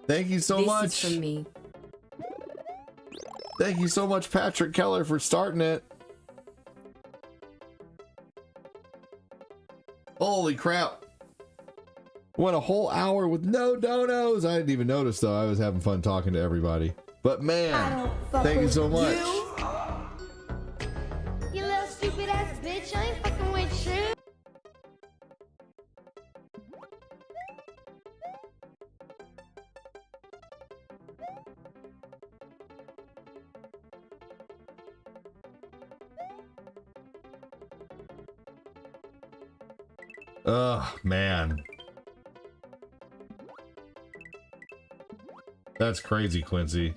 Speaker 1: Thank you so much.
Speaker 3: This is from me.
Speaker 1: Thank you so much, Patrick Keller, for starting it. Holy crap. Went a whole hour with no donos. I didn't even notice, though. I was having fun talking to everybody. But man, thank you so much.
Speaker 2: You little stupid ass bitch, I ain't fucking with you.
Speaker 1: Ugh, man. That's crazy, Quincy.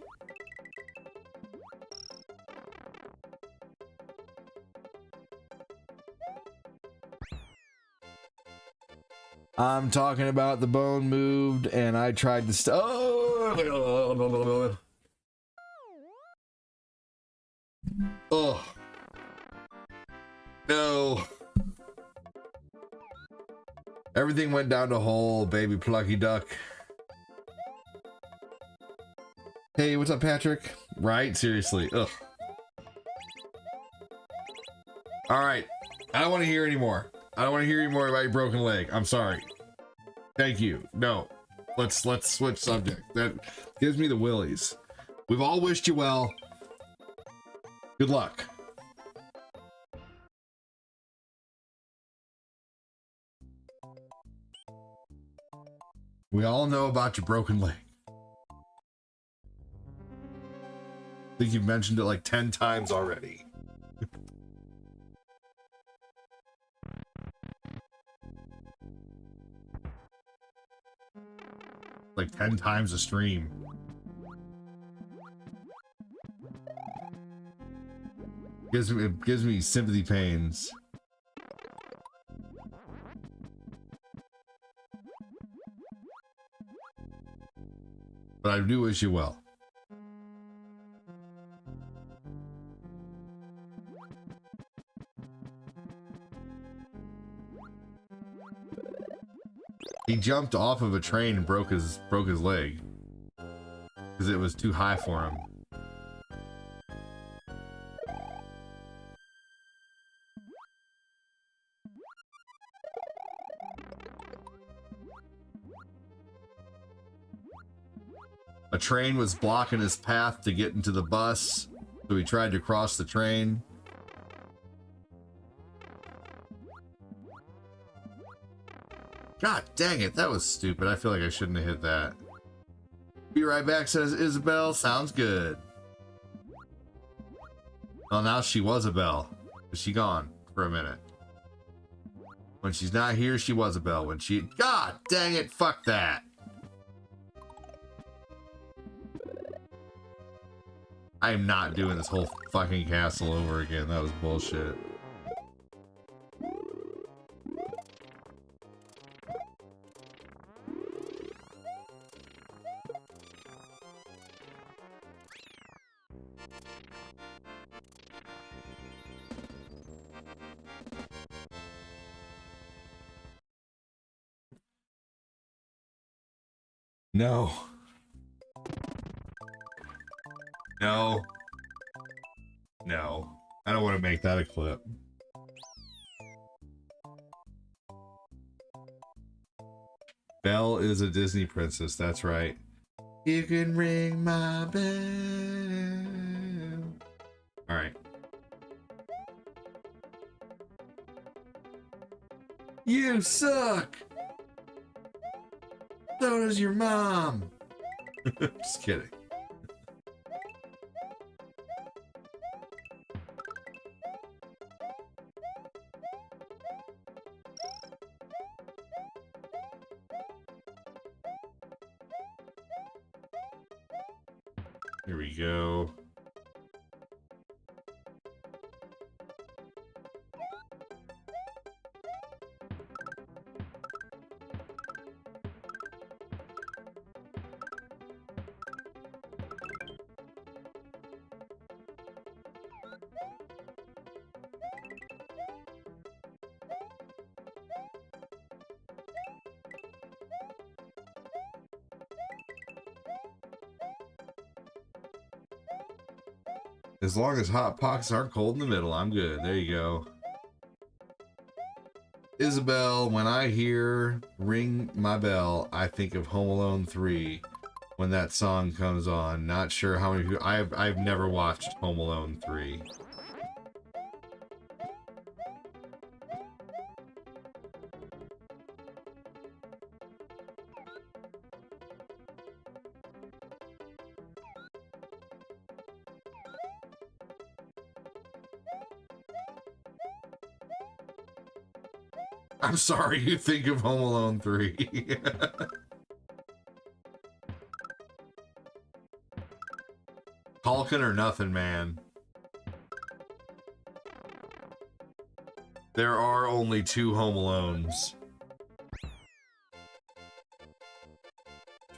Speaker 1: I'm talking about the bone moved and I tried to oh. Oh. No. Everything went down the hole, baby plucky duck. Hey, what's up, Patrick? Right? Seriously. Ugh. Alright. I don't want to hear anymore. I don't want to hear any more about your broken leg. I'm sorry. Thank you. No. Let's switch subject. That gives me the willies. We've all wished you well. Good luck. We all know about your broken leg. I think you've mentioned it like 10 times already. Like 10 times a stream. It gives me sympathy pains. But I do wish you well. He jumped off of a train and broke his leg because it was too high for him. A train was blocking his path to get into the bus, so he tried to cross the train. God dang it, that was stupid. I feel like I shouldn't have hit that. Be right back, says Isabel. Sounds good. Well, now she was a belle. Is she gone for a minute? When she's not here, she was a belle. When she... God dang it, fuck that. I am not doing this whole fucking castle over again. That was bullshit. No. No. No. I don't want to make that a clip. Belle is a Disney princess, that's right. You can ring my bell. Alright. You suck! So does your mom. Just kidding. Here we go. As long as hot pockets aren't cold in the middle, I'm good. There you go. Isabel, when I hear Ring My Bell, I think of Home Alone 3 when that song comes on. Not sure how many people... I've never watched Home Alone 3. I'm sorry you think of Home Alone 3. Culkin or nothing, man. There are only 2 Home Alones.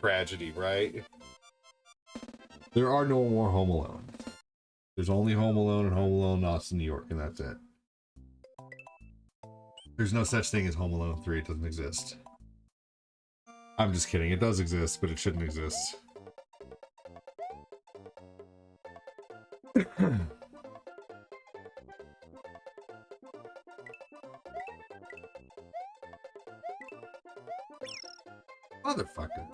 Speaker 1: Tragedy, right? There are no more Home Alones. There's only Home Alone and Home Alone Austin, New York, and that's it. There's no such thing as Home Alone 3. It doesn't exist. I'm just kidding. It does exist, but it shouldn't exist. Motherfucker.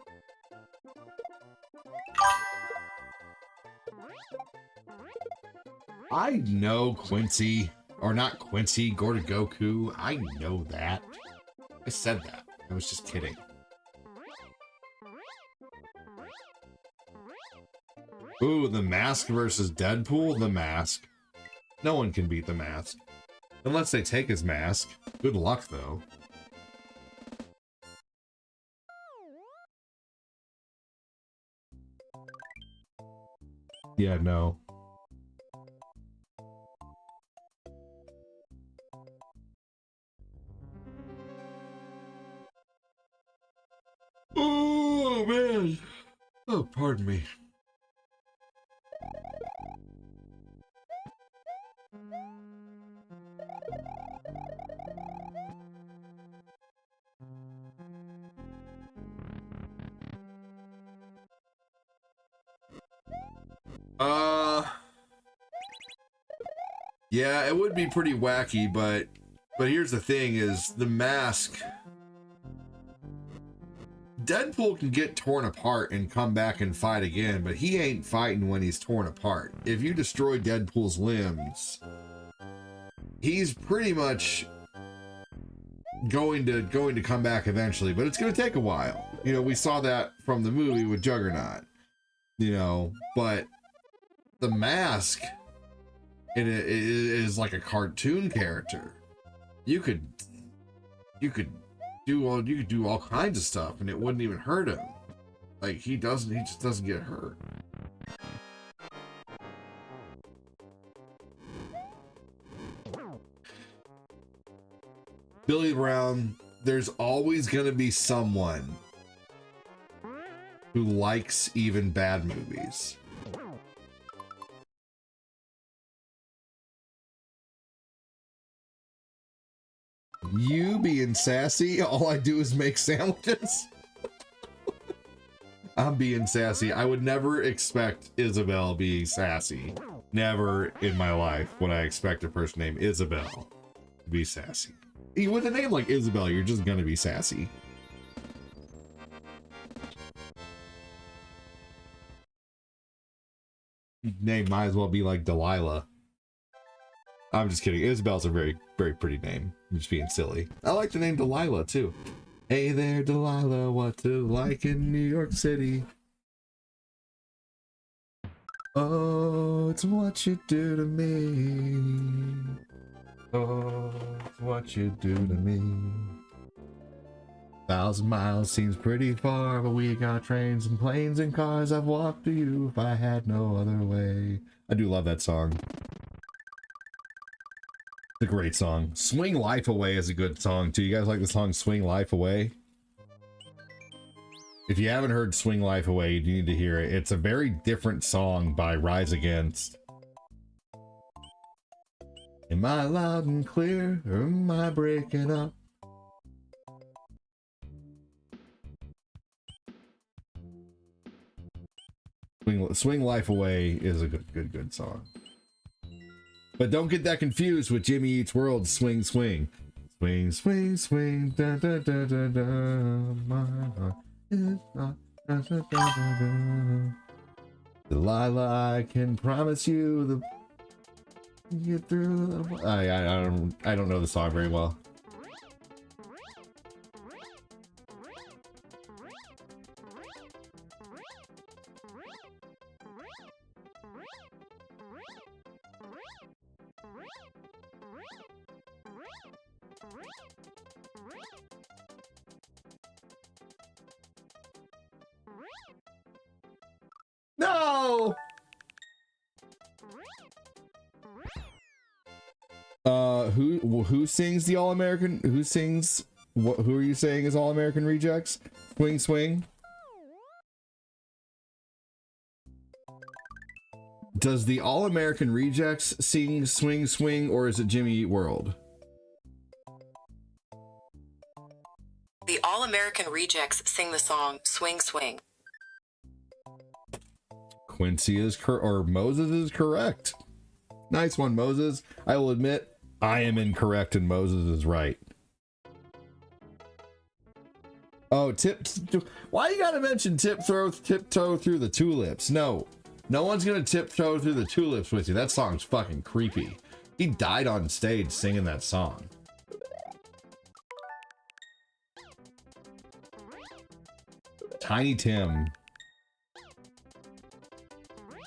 Speaker 1: I know Quincy, or not Quincy, Gordogoku. I know that. I said that. I was just kidding. Ooh, The Mask versus Deadpool? The Mask. No one can beat The Mask. Unless they take his mask. Good luck, though. Yeah, no. Oh, man. Oh, pardon me. Yeah, it would be pretty wacky, but here's the thing is The Mask. Deadpool can get torn apart and come back and fight again, but he ain't fighting when he's torn apart. If you destroy Deadpool's limbs, he's pretty much going to come back eventually, but it's going to take a while. You know, we saw that from the movie with Juggernaut. You know, but The Mask, it is like a cartoon character. You could do all kinds of stuff and it wouldn't even hurt him. Like he just doesn't get hurt. Billy Brown, there's always gonna be someone who likes even bad movies. You being sassy, all I do is make sandwiches. I'm being sassy. I would never expect Isabel being sassy. Never in my life would I expect a person named Isabel to be sassy. With a name like Isabel, you're just gonna be sassy. Name might as well be like Delilah. I'm just kidding. Isabel's a very, very pretty name. I'm just being silly. I like the name Delilah too. Hey there, Delilah, what to like in New York City? Oh, it's what you do to me. Oh, it's what you do to me. 1,000 miles seems pretty far, but we got trains and planes and cars. I've walked to you if I had no other way. I do love that song. It's a great song. Swing Life Away is a good song too. You guys like the song Swing Life Away? If you haven't heard Swing Life Away, you need to hear it. It's a very different song by Rise Against. Am I loud and clear, or am I breaking up? Swing Life Away is a good song. But don't get that confused with Jimmy Eats World Swing Swing. Swing, swing, swing, da da da da da. My heart is not, da, da, da, da, da. Delilah, I can promise you the get through. I don't know the song very well. No! Who sings the All-American? Who sings what? Who are you saying is All-American Rejects? Swing Swing? Does the All-American Rejects sing Swing Swing, or is it Jimmy Eat World?
Speaker 3: The All-American Rejects sing the song Swing Swing.
Speaker 1: Quincy is Moses is correct. Nice one, Moses. I will admit I am incorrect and Moses is right. Oh, why you gotta mention tiptoe through the tulips? No one's gonna tiptoe through the tulips with you. That song's fucking creepy. He died on stage singing that song. Tiny Tim.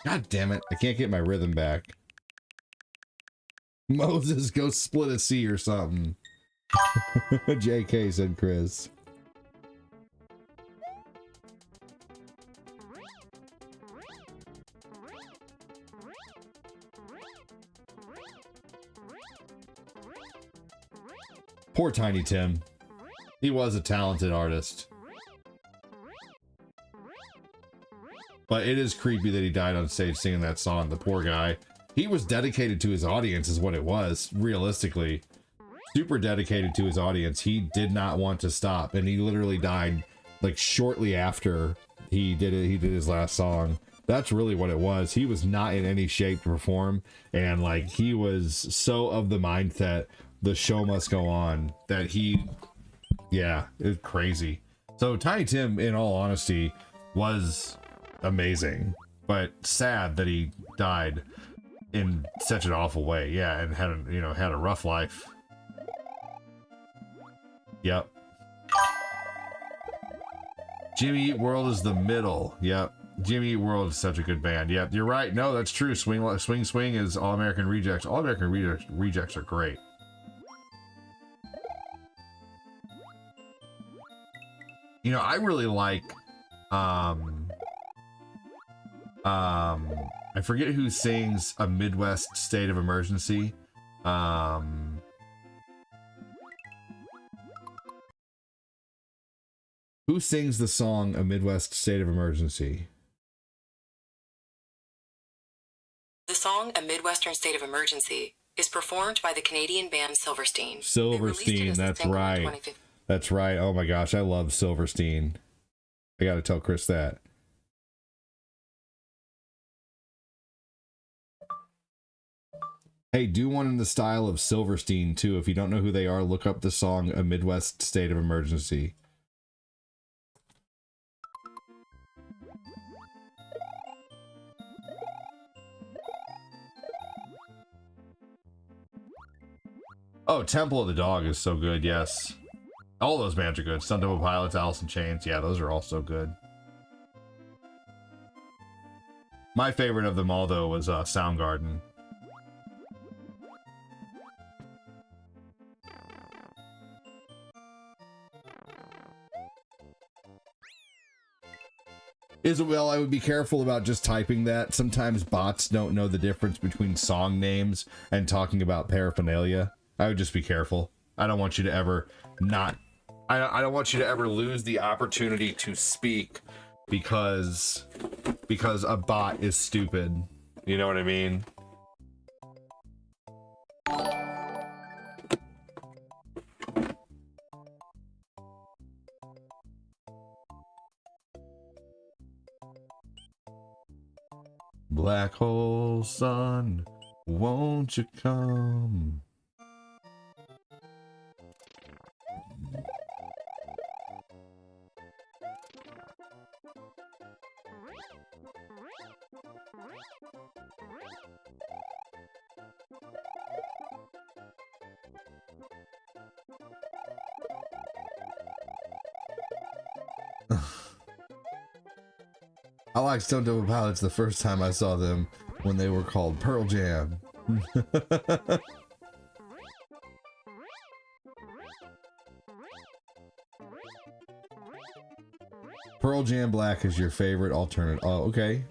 Speaker 1: God damn it, I can't get my rhythm back. Moses, go split a C or something. JK, said Chris. Poor Tiny Tim. He was a talented artist. But it is creepy that he died on stage singing that song. The poor guy. He was dedicated to his audience is what it was, realistically. Super dedicated to his audience. He did not want to stop. And he literally died like shortly after he did it. He did his last song. That's really what it was. He was not in any shape to perform. And like he was so of the mindset, the show must go on, that yeah, it's crazy. So Tiny Tim, in all honesty, was amazing, but sad that he died in such an awful way. Yeah, and had a rough life. Yep. Jimmy Eat World is the middle. Yep. Jimmy Eat World is such a good band. Yep, you're right. No, that's true. Swing Swing is All American Rejects. All American Rejects are great. I really like I forget who sings A Midwest State of Emergency. Who sings the song A Midwest State of Emergency?
Speaker 3: The song A Midwestern State of Emergency is performed by the Canadian band Silverstein.
Speaker 1: Silverstein, that's right. That's right. Oh my gosh, I love Silverstein. I gotta tell Chris that. Hey, do one in the style of Silverstein too. If you don't know who they are, look up the song A Midwest State of Emergency. Oh, Temple of the Dog is so good, yes. All those bands are good. Stone Temple Pilots, Alice in Chains, yeah, those are all so good. My favorite of them all, though, was Soundgarden. Well, I would be careful about just typing that. Sometimes bots don't know the difference between song names and talking about paraphernalia. I would just be careful. I don't want you to ever I don't want you to ever lose the opportunity to speak because a bot is stupid. You know what I mean? Black hole sun, won't you come? I liked Stone Temple Pilots the first time I saw them when they were called Pearl Jam. Pearl Jam Black is your favorite alternate. Oh, okay.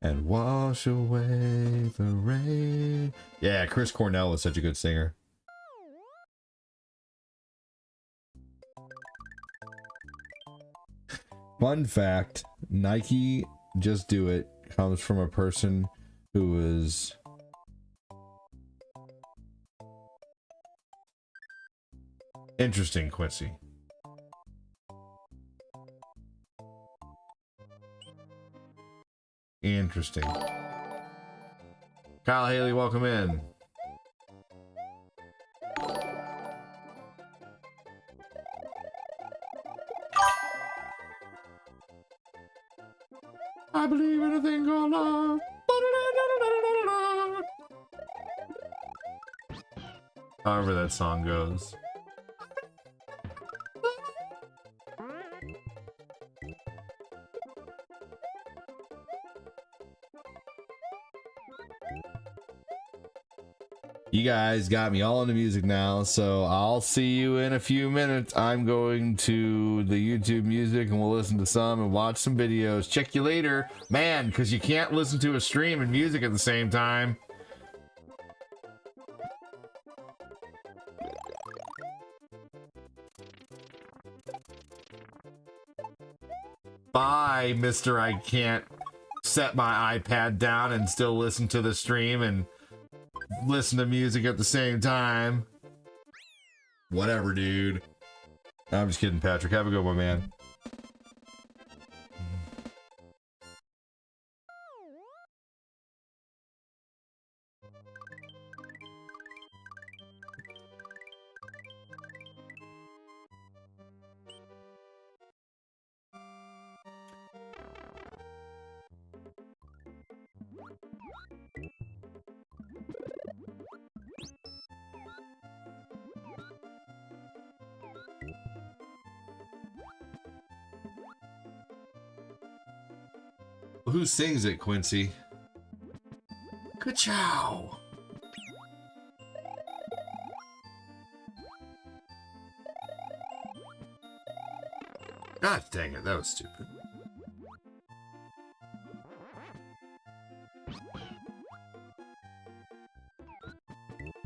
Speaker 1: And wash away the rain. Yeah, Chris Cornell is such a good singer. Fun fact, Nike Just Do It comes from a person who is interesting, Quincy. Interesting. Kyle Haley, welcome in. I believe in a thing called love. However that song goes. You guys got me all into music now, so I'll see you in a few minutes. I'm going to the YouTube music and we'll listen to some and watch some videos. Check you later. Man, because you can't listen to a stream and music at the same time. Bye, Mr. I can't set my iPad down and still listen to the stream and listen to music at the same time. Whatever, dude. I'm just kidding, Patrick. Have a good one, man. Who sings it, Quincy? Ka-chow! God dang it, that was stupid.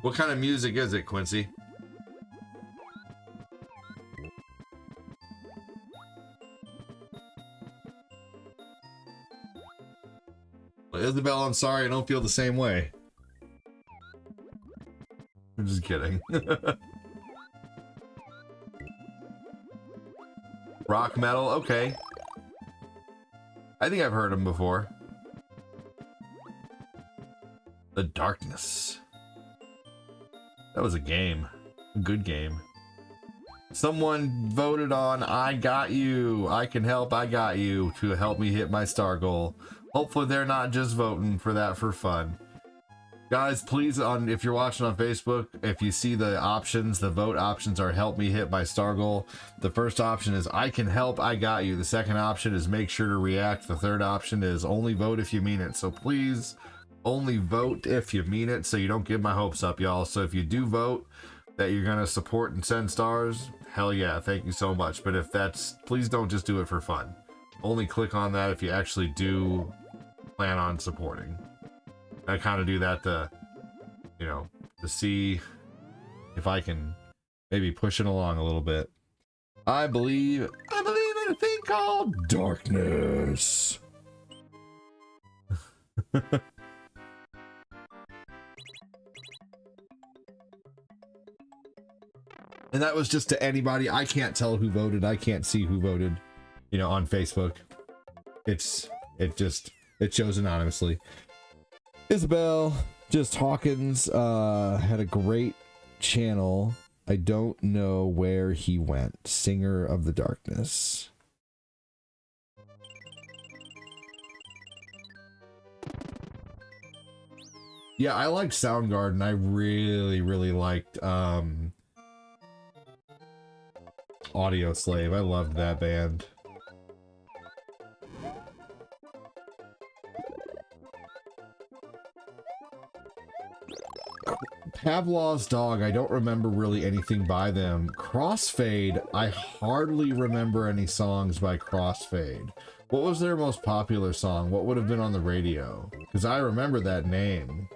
Speaker 1: What kind of music is it, Quincy? Isabel, I'm sorry, I don't feel the same way. I'm just kidding. Rock metal, okay. I think I've heard him before. The Darkness. That was a game. A good game. Someone voted on I Got You. I Can Help, I Got You to help me hit my star goal. Hopefully they're not just voting for that for fun. Guys, please, if you're watching on Facebook, if you see the options, the vote options are help me hit my star goal. The first option is I can help, I got you. The second option is make sure to react. The third option is only vote if you mean it. So please, only vote if you mean it so you don't get my hopes up, y'all. So if you do vote that you're going to support and send stars, hell yeah, thank you so much. But if that's, please don't just do it for fun. Only click on that if you actually do plan on supporting. I kind of do that to, you know, to see if I can maybe push it along a little bit. I believe in a thing called darkness. And that was just to anybody. I can't tell who voted. I can't see who voted, you know, on Facebook. It shows anonymously. Isabel Just Hawkins had a great channel. I don't know where he went. Singer of the Darkness. Yeah, I liked Soundgarden. I really liked Audio Slave. I loved that band. Pavlov's Dog, I don't remember really anything by them. Crossfade, I hardly remember any songs by Crossfade. What was their most popular song? What would have been on the radio? Because I remember that name.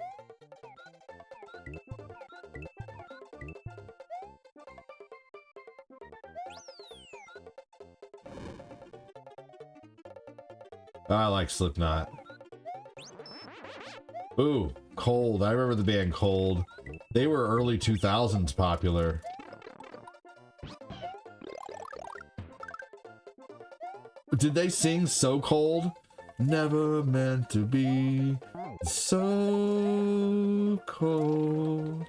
Speaker 1: I like Slipknot. Ooh, Cold. I remember the band Cold. They were early 2000s popular. Did they sing So Cold? Never meant to be so cold.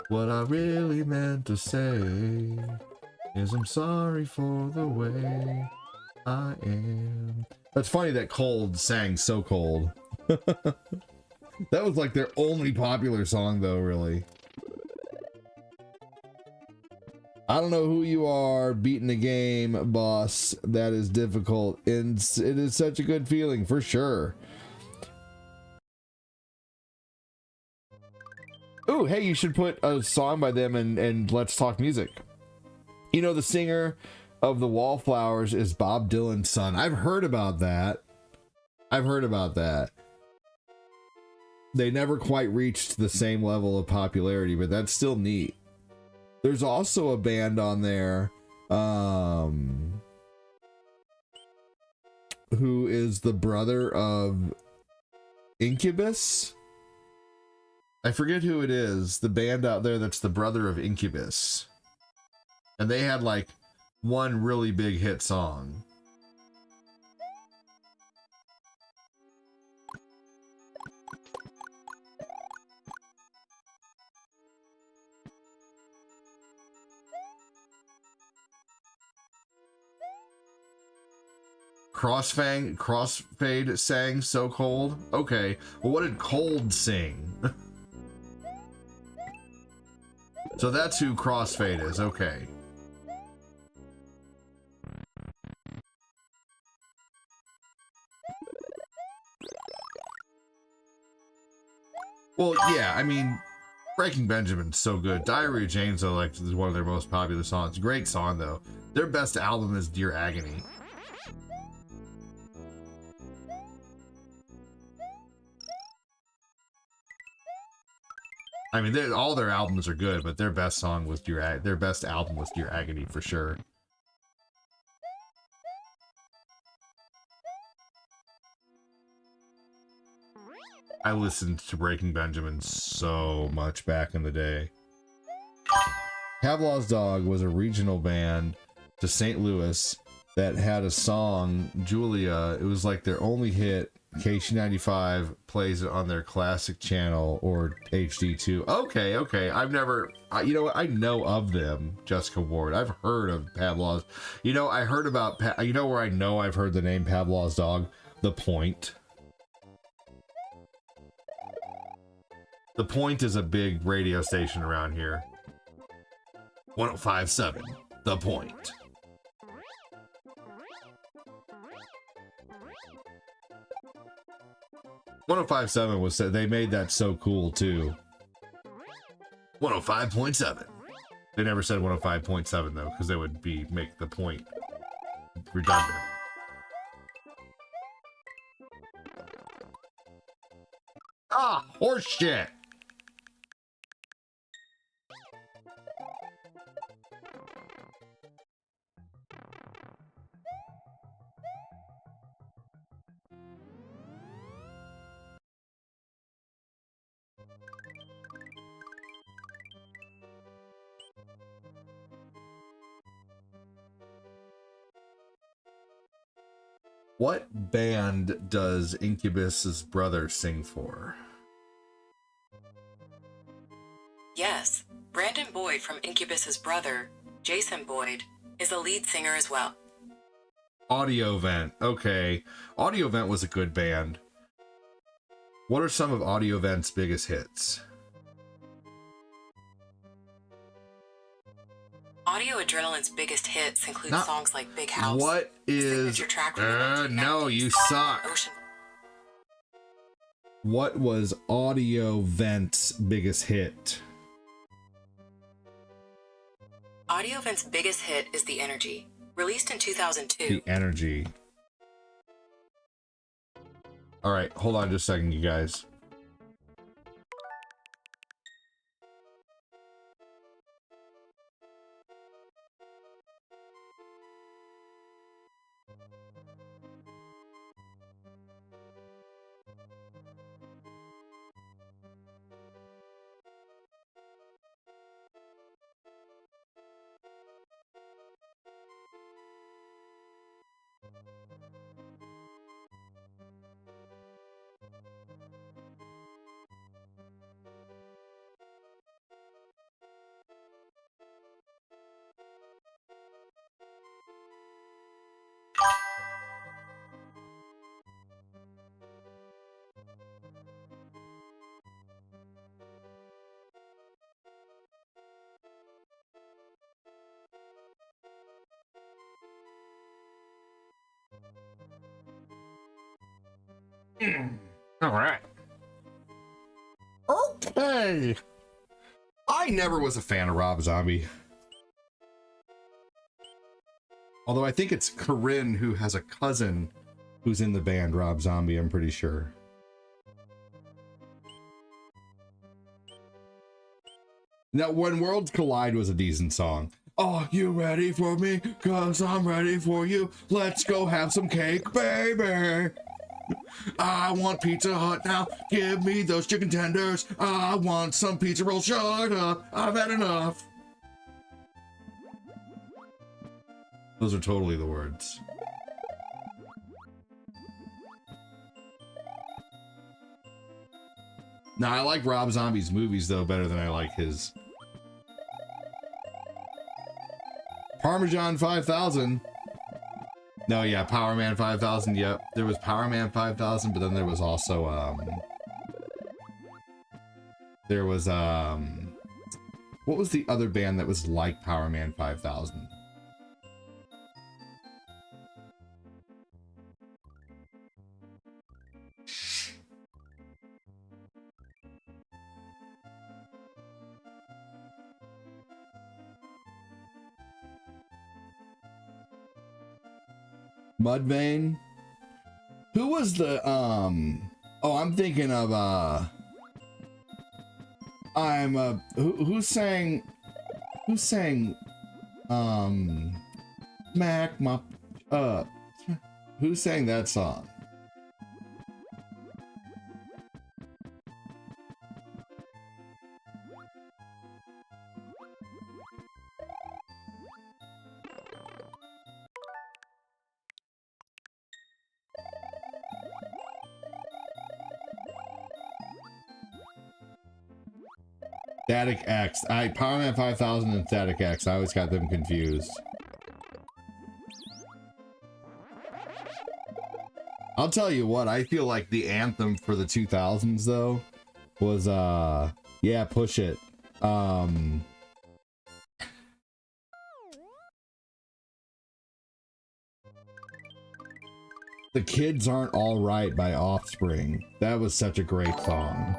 Speaker 1: What I really meant to say is I'm sorry for the way I am. That's funny that Cold sang So Cold. That was like their only popular song though, really. I don't know who you are, beating the game, boss. That is difficult. And it is such a good feeling, for sure. Ooh, hey, you should put a song by them and Let's Talk Music. You know, the singer of the Wallflowers is Bob Dylan's son. I've heard about that. They never quite reached the same level of popularity, but that's still neat. There's also a band on there who is the brother of Incubus. I forget who it is. The band out there that's the brother of Incubus. And they had like one really big hit song. Crossfade sang So Cold? Okay. Well, what did Cold sing? So that's who Crossfade is. Okay. Well, yeah, I mean, Breaking Benjamin's so good. Diary of Jane's, though, like, is one of their most popular songs. Great song, though. Their best album is Dear Agony. I mean, all their albums are good, but their best song was their best album was Dear Agony for sure. I listened to Breaking Benjamin so much back in the day. Pavlov's Dog was a regional band to St. Louis that had a song, Julia. It was like their only hit. KC95 plays it on their classic channel or HD2. Okay. I've never, you know what? I know of them, Jessica Ward. I've heard of Pavlov's. You know, I heard about, you know where I know I've heard the name Pavlov's Dog? The Point. The Point is a big radio station around here. 105.7, The Point. .105.7 was, they made that so cool too. 105.7. They never said 105.7 though, because they would make the point redundant. Ah, horse shit. What band does Incubus's brother sing for?
Speaker 3: Yes, Brandon Boyd from Incubus's brother, Jason Boyd, is a lead singer as well.
Speaker 1: Audiovent. Okay. Audiovent was a good band. What are some of Audiovent's biggest hits?
Speaker 3: Audio Adrenaline's biggest hits include songs like Big House.
Speaker 1: What is...
Speaker 3: Track
Speaker 1: no, you suck.
Speaker 3: Ocean.
Speaker 1: What was Audio Vent's biggest hit?
Speaker 3: Audio Vent's biggest hit is The Energy. Released in 2002.
Speaker 1: The Energy. All right, hold on just a second, you guys. All right. Okay. I never was a fan of Rob Zombie. Although I think it's Corinne who has a cousin who's in the band Rob Zombie, I'm pretty sure. Now, When Worlds Collide was a decent song. Are you ready for me? 'Cause I'm ready for you. Let's go have some cake, baby. I want Pizza Hut now. Give me those chicken tenders. I want some pizza roll. Shut up. I've had enough. Those are totally the words. Now, I like Rob Zombie's movies, though, better than I like his. Parmesan 5000. No, yeah, Power Man 5000, yep. There was Power Man 5000, but then there was also, what was the other band that was like Power Man 5000? Mudvayne? Who was the, oh, I'm thinking of, who sang, Smack My, who sang that song? Static X. Power Man 5000 and Static X. I always got them confused. I'll tell you what, I feel like the anthem for the 2000s though was yeah, Push It. The Kids Aren't All Right by Offspring. That was such a great song.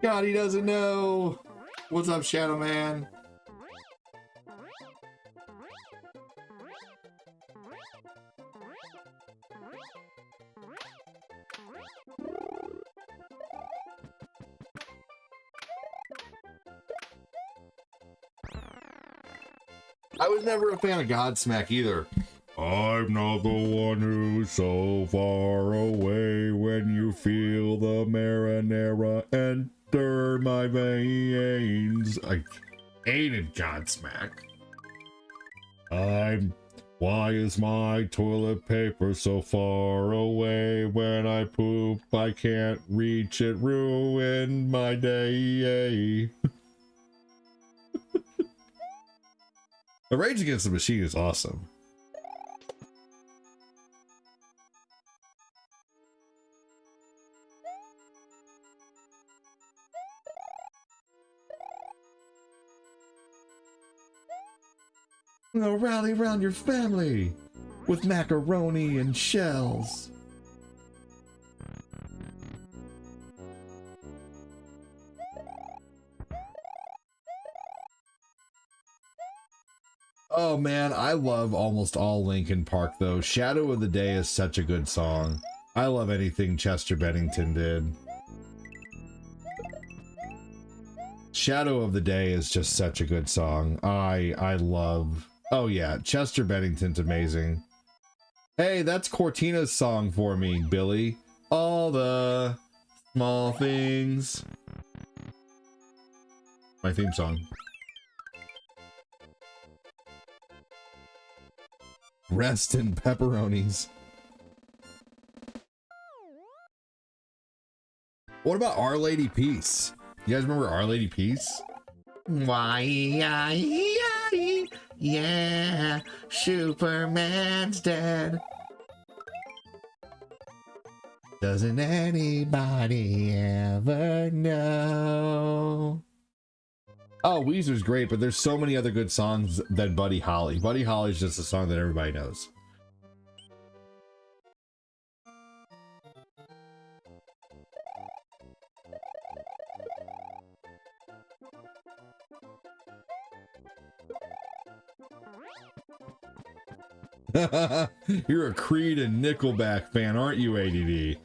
Speaker 1: God, he doesn't know. What's up, Shadow Man? I was never a fan of Godsmack either. I'm not the one who's so far away when you feel the marinara enter my veins. I hated Godsmack. Why is my toilet paper so far away? When I poop, I can't reach it, ruin my day. The Rage Against the Machine is awesome. Now rally round your family with macaroni and shells. Oh man, I love almost all Linkin Park though. Shadow of the Day is such a good song. I love anything Chester Bennington did. Shadow of the Day is just such a good song. I love... Oh yeah, Chester Bennington's amazing. Hey, that's Cortina's song for me, Billy. All the small things. My theme song. Rest in pepperonis. What about Our Lady Peace? You guys remember Our Lady Peace? Why, yeah, Superman's dead. Doesn't anybody ever know? Oh, Weezer's great, but there's so many other good songs than Buddy Holly. Buddy Holly's just a song that everybody knows. You're a Creed and Nickelback fan, aren't you, ADD?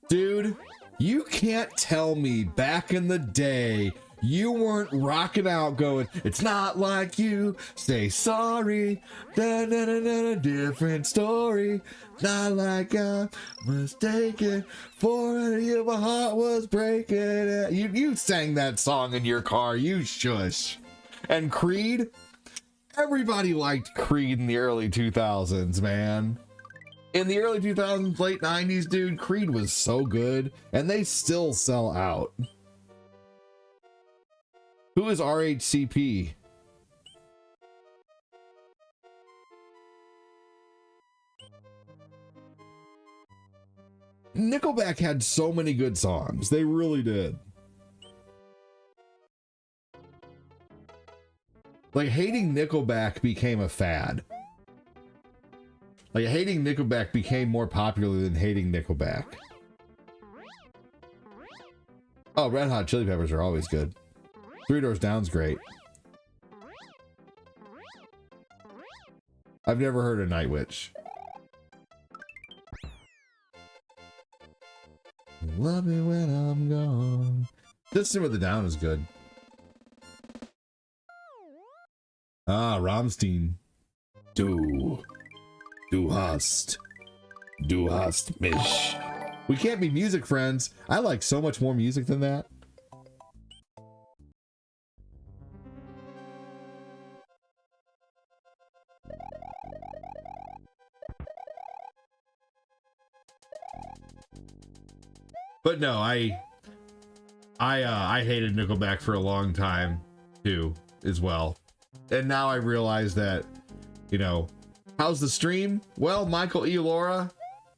Speaker 1: Dude, you can't tell me back in the day you weren't rocking out going, it's not like you, say sorry, da da da da, different story, not like I'm mistaken, for you my heart was breaking. You sang that song in your car, you shush. And Creed, everybody liked Creed in the early 2000s, man. In the early 2000s, late 90s, dude, Creed was so good, and they still sell out. Who is RHCP? Nickelback had so many good songs. They really did. Like, hating Nickelback became a fad. Like, hating Nickelback became more popular than hating Nickelback. Oh, Red Hot Chili Peppers are always good. Three Doors Down's great. I've never heard of Night Witch. Love me when I'm gone. System of the Down is good. Ah, Rammstein. Du hast mich. We can't be music friends. I like so much more music than that. But no, I hated Nickelback for a long time too, as well. And now I realize that, you know, how's the stream? Well, Michael E. Laura,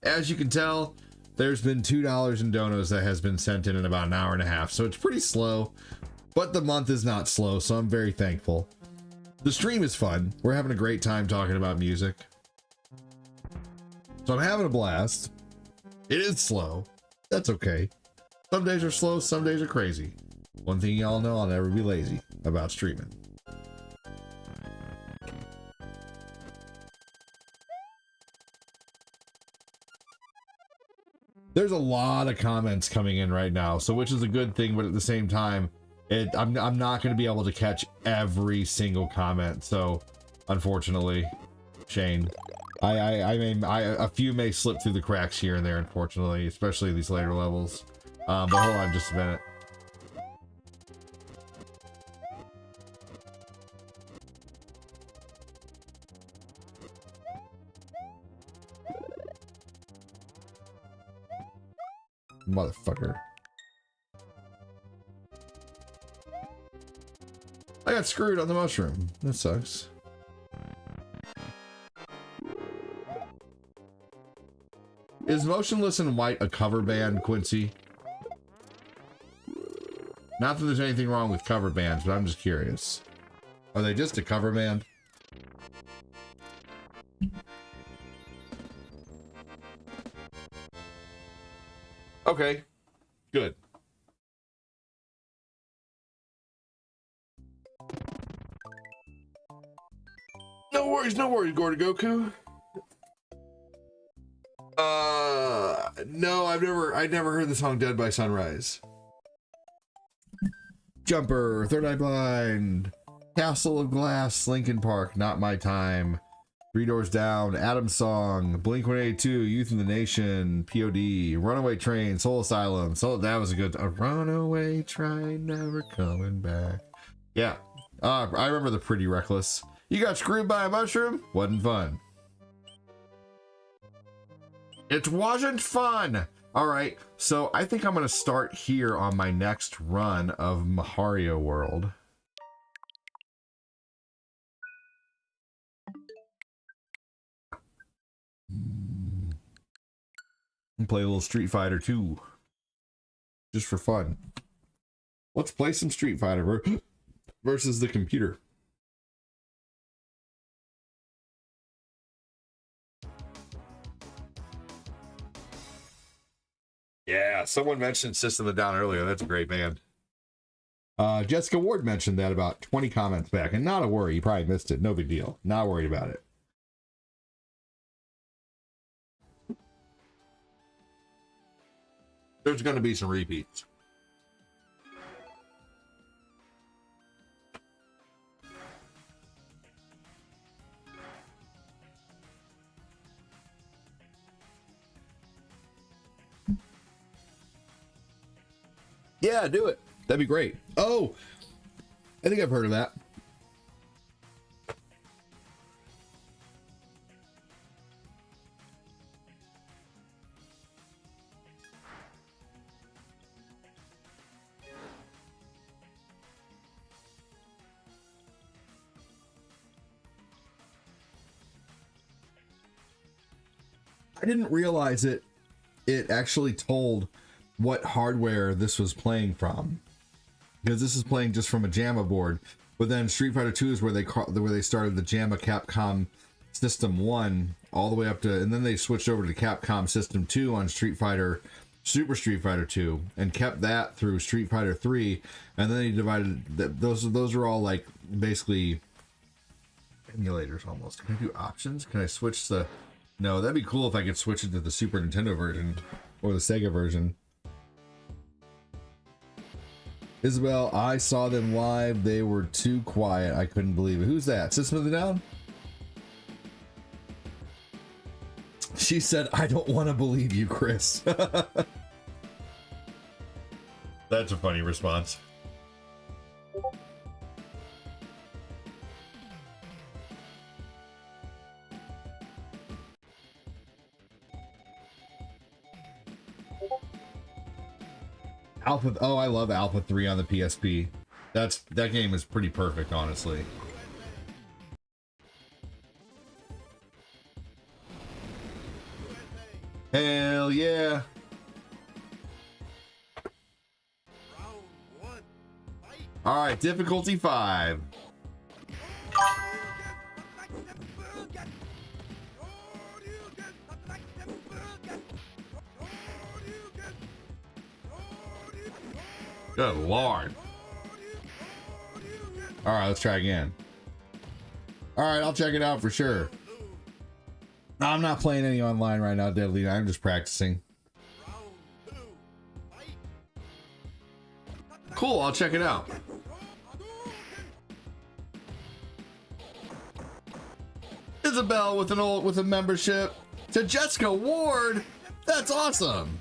Speaker 1: as you can tell, there's been $2 in donos that has been sent in about an hour and a half. So it's pretty slow, but the month is not slow. So I'm very thankful. The stream is fun. We're having a great time talking about music. So I'm having a blast. It is slow. That's okay. Some days are slow, some days are crazy. One thing y'all know, I'll never be lazy about streaming. There's a lot of comments coming in right now, so which is a good thing, but at the same time, I'm not going to be able to catch every single comment. So, unfortunately, Shane, a few may slip through the cracks here and there, unfortunately, especially these later levels. But hold on just a minute. Motherfucker. I got screwed on the mushroom. That sucks. Is Motionless in White a cover band, Quincy? Not that there's anything wrong with cover bands, but I'm just curious. Are they just a cover band? Okay, good. No worries, Gorda Goku. No, I've never heard the song Dead by Sunrise. Jumper, Third Eye Blind, Castle of Glass, Linkin Park, Not My Time, Three Doors Down, Adam's Song, Blink-182, Youth in the Nation, POD, Runaway Train, Soul Asylum. So that was a good. A runaway train, never coming back. Yeah, I remember the Pretty Reckless. You got screwed by a mushroom? Wasn't fun. It wasn't fun. All right, so I think I'm gonna start here on my next run of Mario World. And play a little Street Fighter 2. Just for fun. Let's play some Street Fighter versus the computer. Yeah, someone mentioned System of a Down earlier. That's a great band. Jessica Ward mentioned that about 20 comments back. And not a worry, you probably missed it. No big deal. Not worried about it. There's going to be some repeats. Yeah, do it. That'd be great. Oh, I think I've heard of that. I didn't realize it actually told what hardware this was playing from, because this is playing just from a JAMA board. But then Street Fighter 2 is where they started the JAMA Capcom System 1 all the way up to, and then they switched over to Capcom System 2 on Super Street Fighter 2 and kept that through Street Fighter 3, and then they divided that. Those are all like basically emulators almost. Can I do options? Can I switch the? No, that'd be cool if I could switch it to the Super Nintendo version or the Sega version. Isabel, I saw them live. They were too quiet. I couldn't believe it. Who's that? System of a Down? She said, I don't want to believe you, Chris. That's a funny response. Alpha, oh, I love Alpha 3 on the PSP. That game is pretty perfect, honestly. Hell yeah. All right, difficulty 5. Good Lord. All right, let's try again. All right, I'll check it out for sure. No, I'm not playing any online right now, Deadly. I'm just practicing. Cool, I'll check it out. Isabel with a membership to Jessica Ward. That's awesome.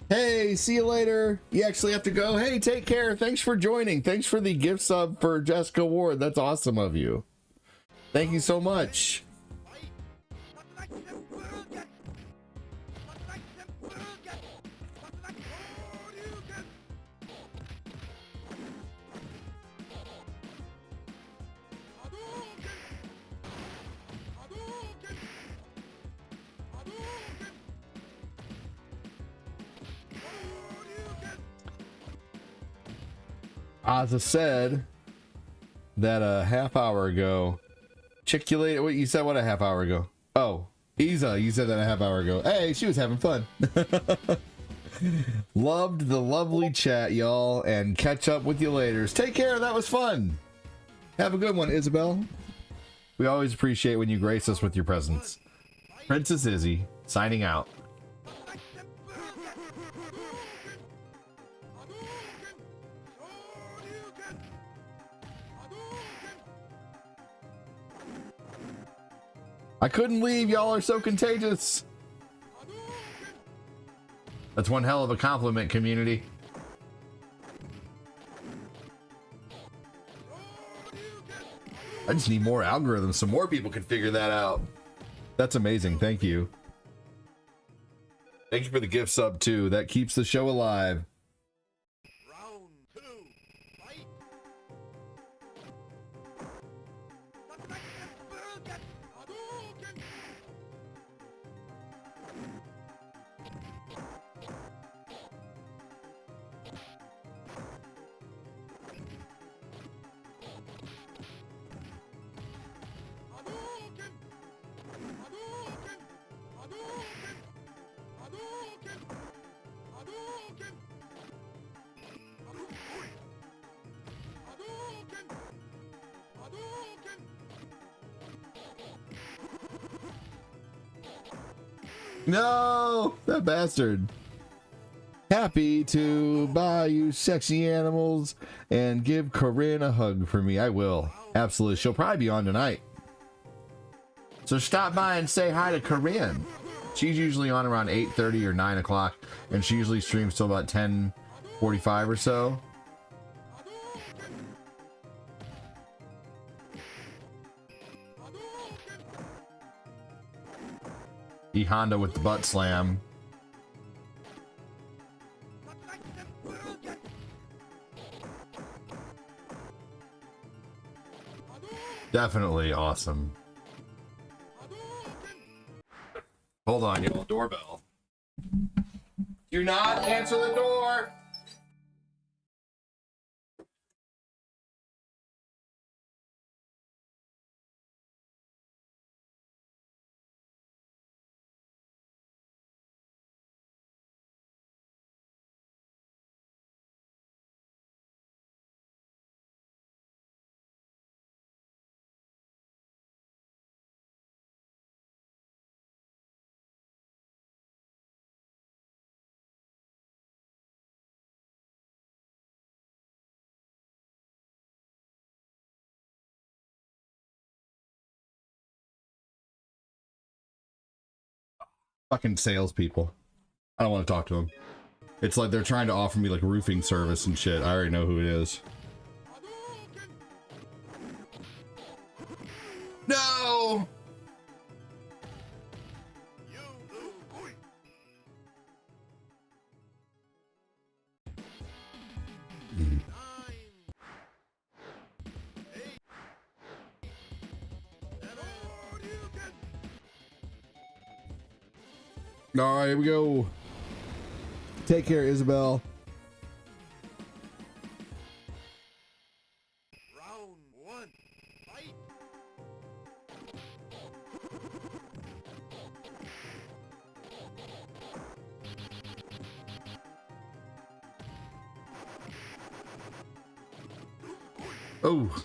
Speaker 1: Hey, see you later. You actually have to go. Hey, take care. Thanks for joining. Thanks for the gift sub for Jessica Ward. That's awesome of you. Thank you so much. Ozza said that a half hour ago. Chick-fil-A, what you said? What a half hour ago? Oh, Isa, you said that a half hour ago. Hey, she was having fun. Loved the lovely chat, y'all, and catch up with you later. Take care. That was fun. Have a good one, Isabel. We always appreciate when you grace us with your presence. Princess Izzy, signing out. I couldn't leave. Y'all are so contagious. That's one hell of a compliment, community. I just need more algorithms so more people can figure that out. That's amazing. Thank you. Thank you for the gift sub, too. That keeps the show alive. No, that bastard. Happy to buy you sexy animals and give Corinne a hug for me. I will. Absolutely. She'll probably be on tonight. So stop by and say hi to Corinne. She's usually on around 8:30 or 9 o'clock, and she usually streams till about 10:45 or so. E Honda with the butt slam. Definitely awesome. Hold on, y'all. Doorbell. Do not answer the door. Fucking salespeople. I don't want to talk to them. It's like they're trying to offer me like roofing service and shit. I already know who it is. No! All right, here we go. Take care, Isabel.
Speaker 4: Round one, fight.
Speaker 1: Oh.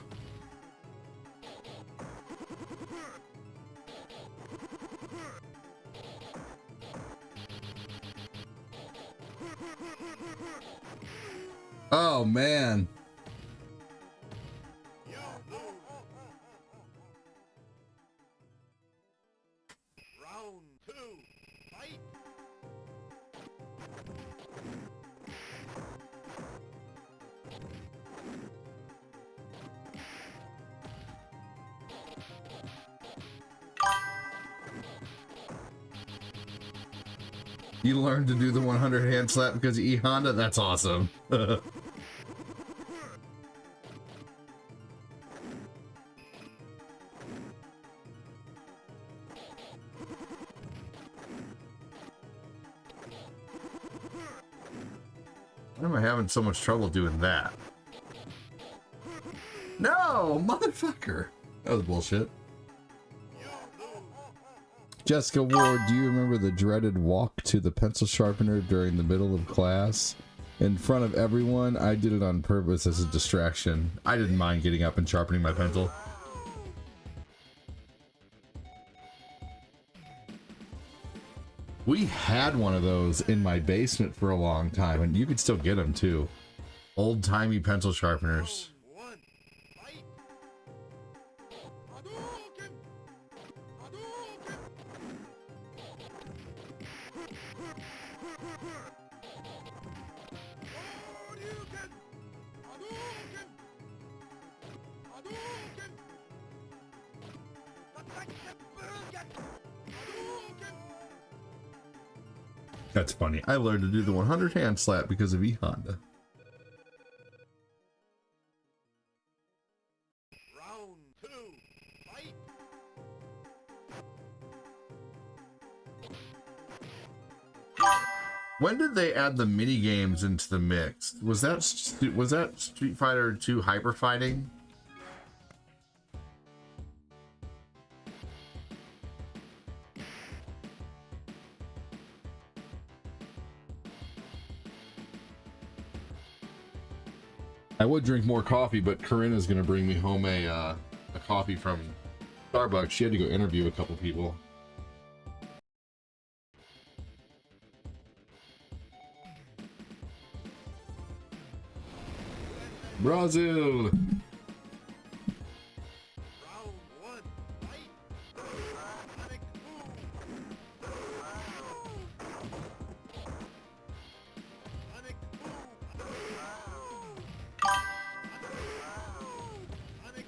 Speaker 1: Oh man.
Speaker 4: Round two, fight.
Speaker 1: You learned to do the 100 hand slap because of E Honda? That's awesome. Why am I having so much trouble doing that? No, motherfucker. That was bullshit. Jessica Ward, do you remember the dreaded walk to the pencil sharpener during the middle of class? In front of everyone, I did it on purpose as a distraction. I didn't mind getting up and sharpening my pencil. We had one of those in my basement for a long time, and you could still get them too. Old-timey pencil sharpeners.
Speaker 4: One. Fight. Hadouken! Hadouken! Hadouken! Hadouken! Hadouken! Attack the Hadouken!
Speaker 1: That's funny. I learned to do the 100 hand slap because of E Honda.
Speaker 4: Round 2. Fight.
Speaker 1: When did they add the mini games into the mix? Was that Street Fighter 2 Hyper Fighting? I would drink more coffee, but Corinna's gonna bring me home a coffee from Starbucks. She had to go interview a couple people. Brazil.
Speaker 4: Round 1. Fight. Sonic boom. Sonic boom. Sonic boom. Sonic boom.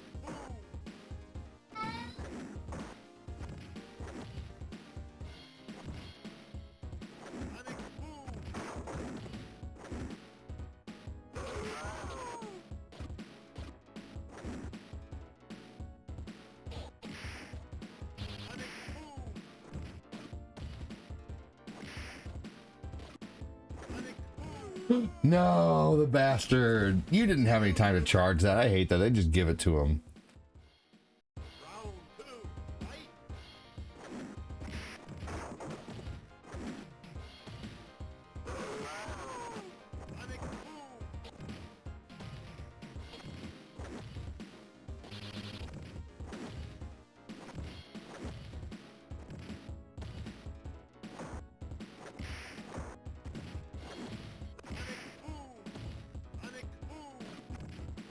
Speaker 4: Sonic boom. Sonic boom.
Speaker 1: No, the bastard. You didn't have any time to charge that. I hate that. They just give it to him.
Speaker 4: Round 2. Fight. Sonic boom. Sonic boom.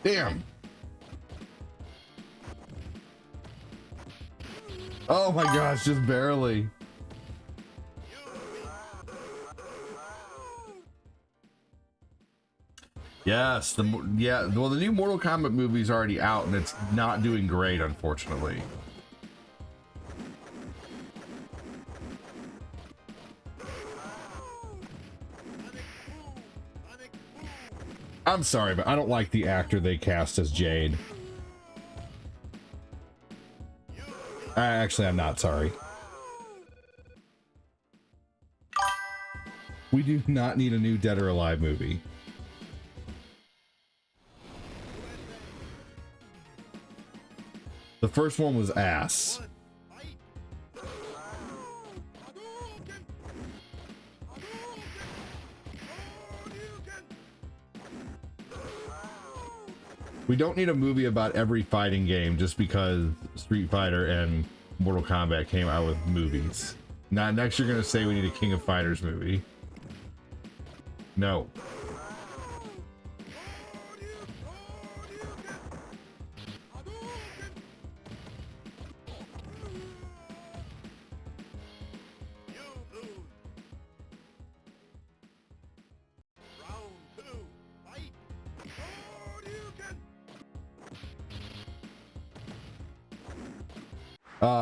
Speaker 1: Damn. Oh my gosh, just barely. Yes, yeah, well, the new Mortal Kombat movie's already out and it's not doing great, unfortunately. I'm sorry, but I don't like the actor they cast as Jade. Actually, I'm not sorry. We do not need a new Dead or Alive movie. The first one was ass. We don't need a movie about every fighting game just because Street Fighter and Mortal Kombat came out with movies. Now, next you're gonna say we need a King of Fighters movie. No.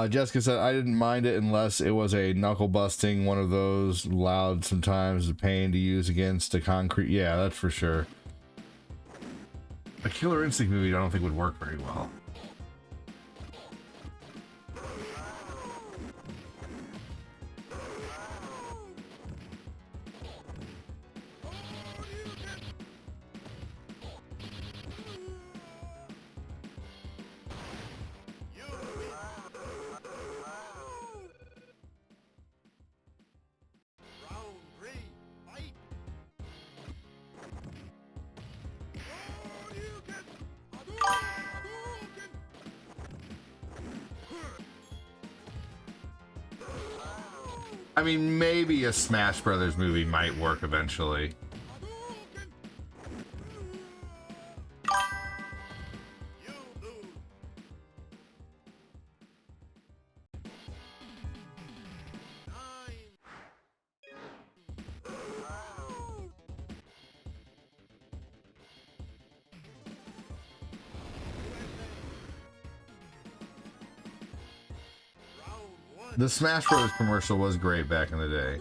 Speaker 1: Jessica said, I didn't mind it unless it was a knuckle busting, one of those loud, sometimes a pain to use against a concrete. Yeah, that's for sure. A Killer Instinct movie I don't think would work very well. I mean, maybe a Smash Brothers movie might work eventually.
Speaker 4: You lose. Nine. Round one.
Speaker 1: The Smash Brothers commercial was great back in the day.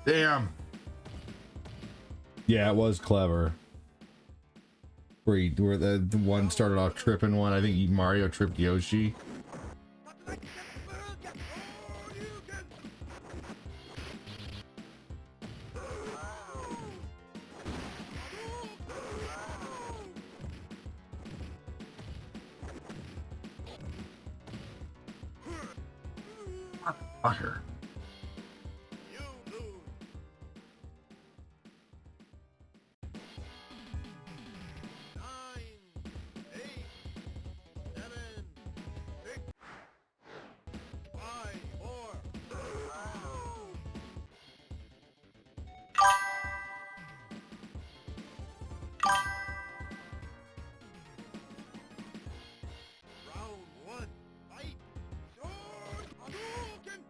Speaker 1: Damn. Yeah, it was clever. Where the one started off tripping one. I think Mario tripped Yoshi. Fucker.
Speaker 4: You lose. Nine, 8, 7, 6, 5, 4. Round one, fight. Sword Hadouken.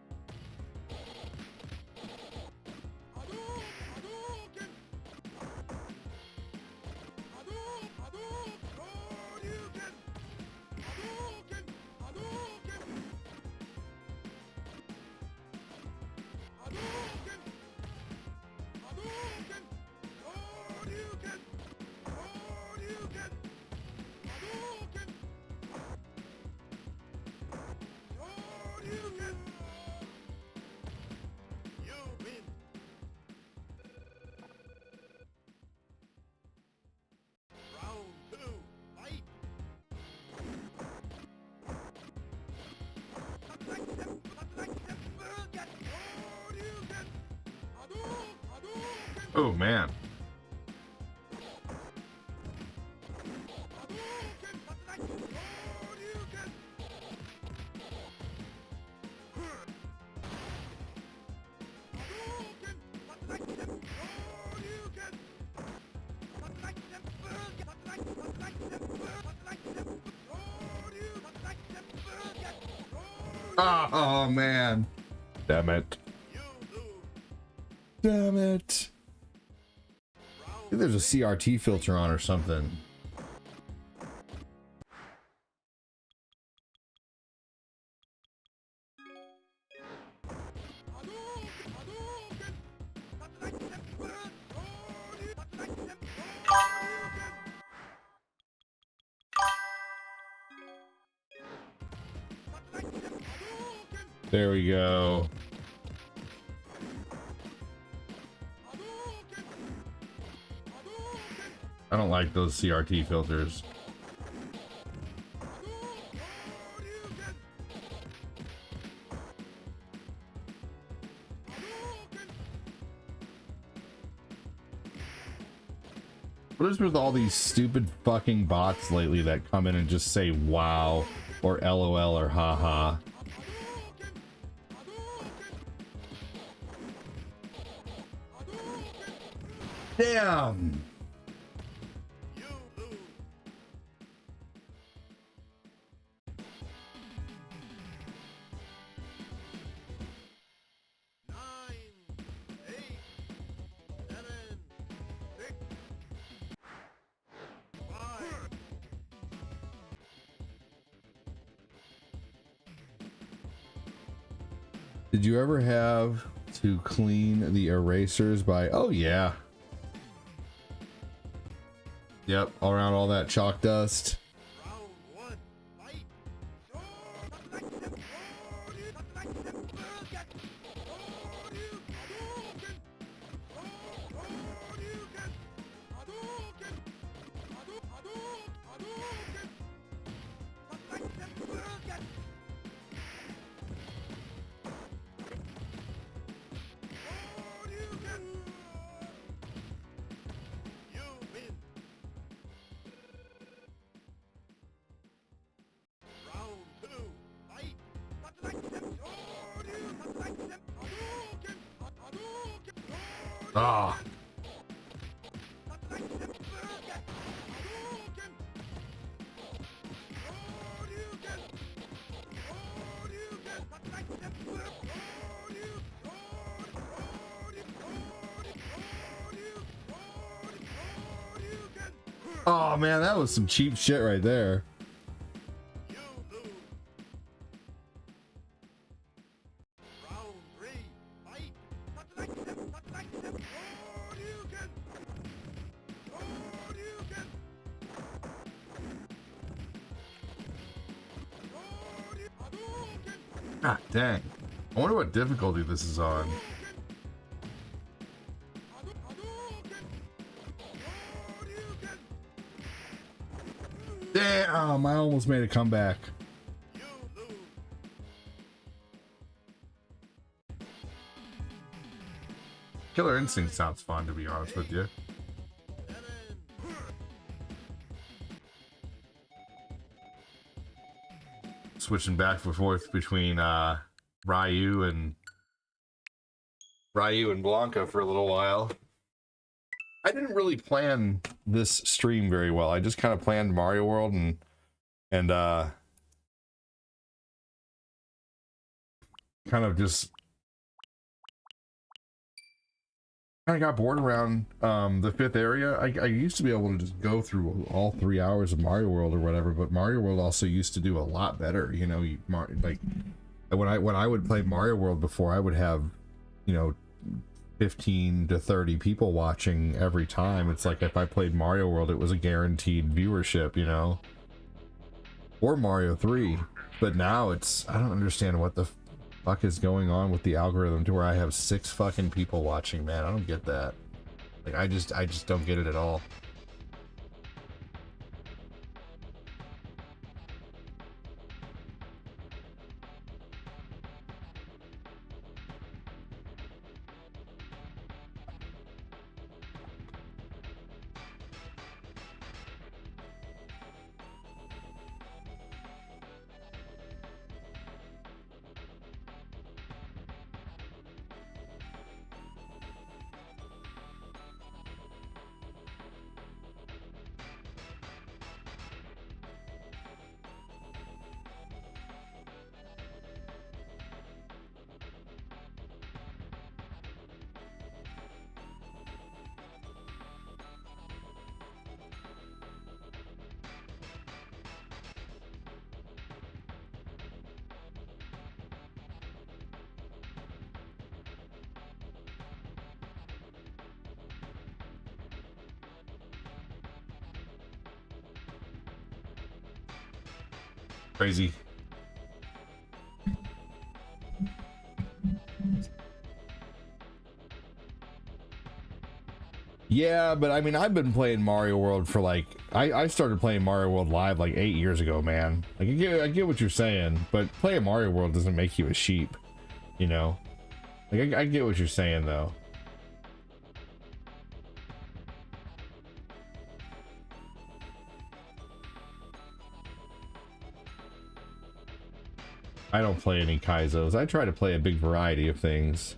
Speaker 4: Hadouken. Hadouken. Shoryuken. Hadouken. Hadouken. Hadouken. Hadouken. Shoryuken. Shoryuken. Hadouken. Shoryuken. You win. Round two, fight. Shoryuken. Hadouken.
Speaker 1: Oh man. Oh man. Damn it. Damn it. I think there's a CRT filter on or something. There we go. I don't like those CRT filters. What is with all these stupid fucking bots lately that come in and just say wow or LOL or haha? Damn.
Speaker 4: You lose. Nine, 8, 7, 6, 5.
Speaker 1: Did you ever have to clean the erasers by? Oh yeah. Yep, all around all that chalk dust.
Speaker 4: Round one, fight.
Speaker 1: Ah. Oh man, that was some cheap shit right there.
Speaker 4: You lose. Round 3, fight. Shoryuken. Shoryuken. Hadouken.
Speaker 1: God dang. I wonder what difficulty this is on. Damn, I almost made a comeback.
Speaker 4: You lose.
Speaker 1: Killer Instinct sounds fun, to be honest with you.
Speaker 4: 7.
Speaker 1: Switching back and forth between Ryu and Blanca for a little while. I didn't really plan this stream very well. I just kind of planned Mario World and kind of just kind of got bored around the 5th area. I used to be able to just go through all 3 hours of Mario World or whatever, but Mario World also used to do a lot better. You know, like when I would play Mario World before, I would have, you know, 15 to 30 people watching every time. It's like if I played Mario World, it was a guaranteed viewership, you know, or Mario 3. But now it's, I don't understand what the fuck is going on with the algorithm to where I have 6 fucking people watching, man. I don't get that. Like, I just don't get it at all. Crazy. Yeah, but I mean, I've been playing Mario World for like, I started playing Mario World Live like 8 years ago, man. Like, I get what you're saying, but playing Mario World doesn't make you a sheep, you know? Like, I get what you're saying, though. I don't play any Kaizos. I try to play a big variety of things.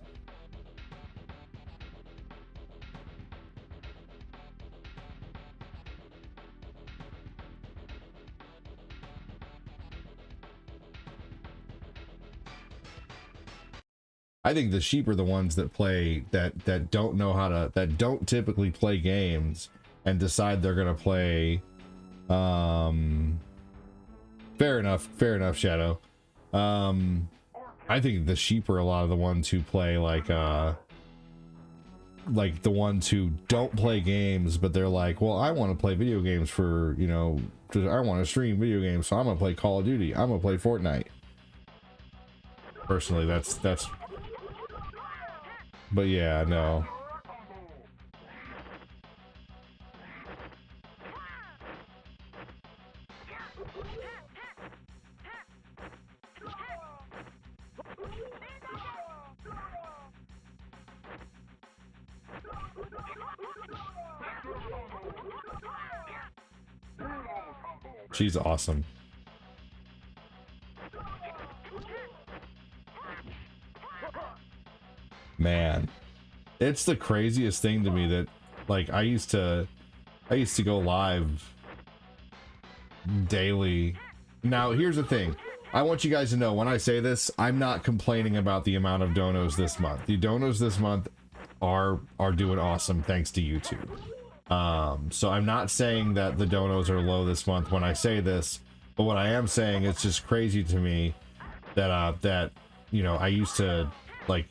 Speaker 1: I think the sheep are the ones that play that don't know how to, that don't typically play games and decide they're gonna play. Fair enough, Shadow. I think the sheep are a lot of the ones who play like the ones who don't play games, but they're like, well, I want to play video games for, you know, I want to stream video games, so I'm gonna play Call of Duty, I'm gonna play Fortnite. Personally, that's but yeah, no. She's awesome. Man, It's the craziest thing to me that, like, I used to go live daily. Now, here's the thing. I want you guys to know, when I say this, I'm not complaining about the amount of donos this month. The donos this month are doing awesome thanks to YouTube. So I'm not saying that the donos are low this month when I say this, but what I am saying, it's just crazy to me that you know, I used to, like,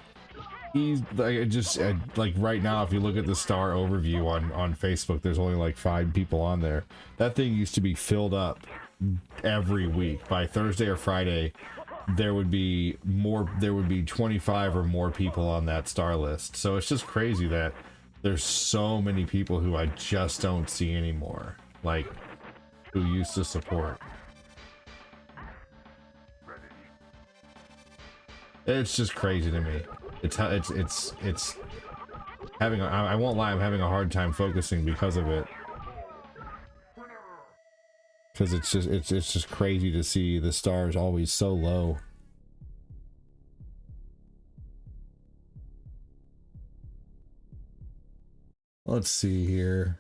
Speaker 1: like right now, if you look at the star overview on Facebook, there's only like 5 people on there. That thing used to be filled up every week. By Thursday or Friday, there would be 25 or more people on that star list. So it's just crazy that there's so many people who I just don't see anymore, like, who used to support. It's just crazy to me. It's having I won't lie, I'm having a hard time focusing because of it. Because it's just crazy to see the stars always so low. Let's see here.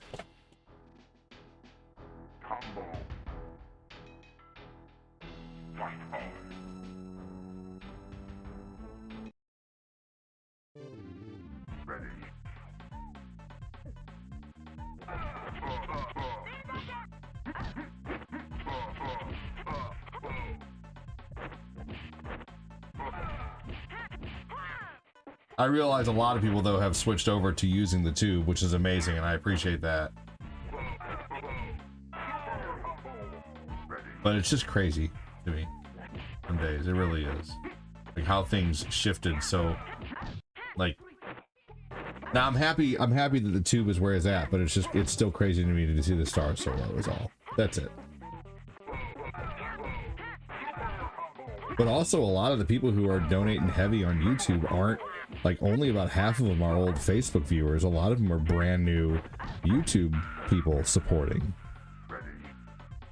Speaker 1: I realize a lot of people, though, have switched over to using the tube, which is amazing, and I appreciate that. But it's just crazy to me some days. It really is. Like, how things shifted so, like, now I'm happy that the tube is where it's at, but it's still crazy to me to see the stars so low is all. That's it. But also, a lot of the people who are donating heavy on YouTube aren't, like, only about half of them are old Facebook viewers. A lot of them are brand new YouTube people supporting.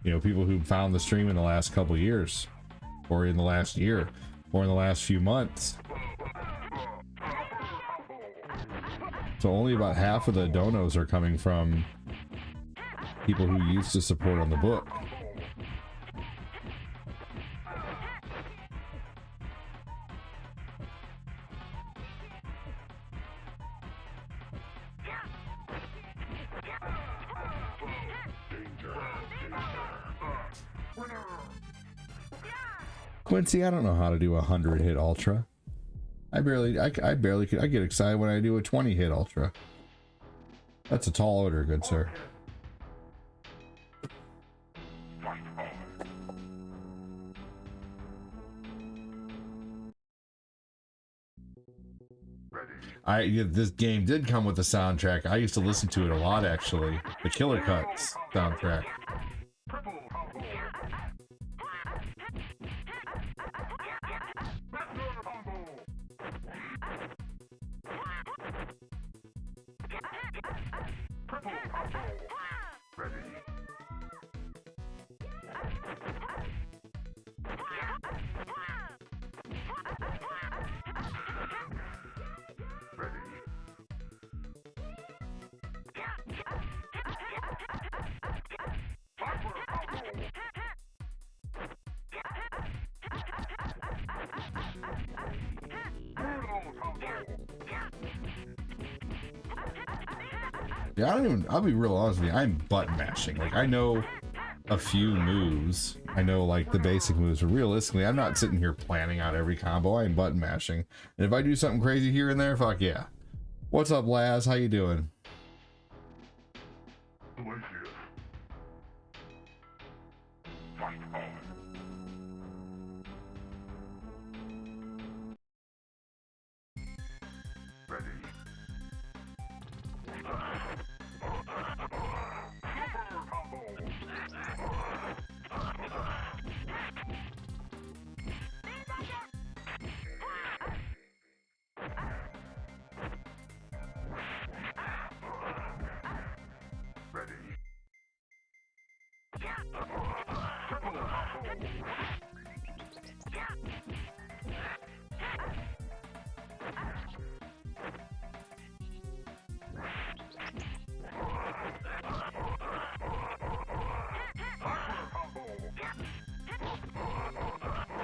Speaker 1: You know, people who found the stream in the last couple years, or in the last year, or in the last few months. So only about half of the donos are coming from people who used to support on the book. Quincy, I don't know how to do a 100-hit ultra. I get excited when I do a 20-hit ultra. That's a tall order, good sir. This game did come with a soundtrack. I used to listen to it a lot, actually. The Killer Cuts soundtrack. Yeah, I'll be real honest with you, I'm button mashing. Like, I know a few moves. I know, like, the basic moves, but realistically, I'm not sitting here planning out every combo. I'm button mashing. And if I do something crazy here and there, fuck yeah. What's up, Laz? How you doing?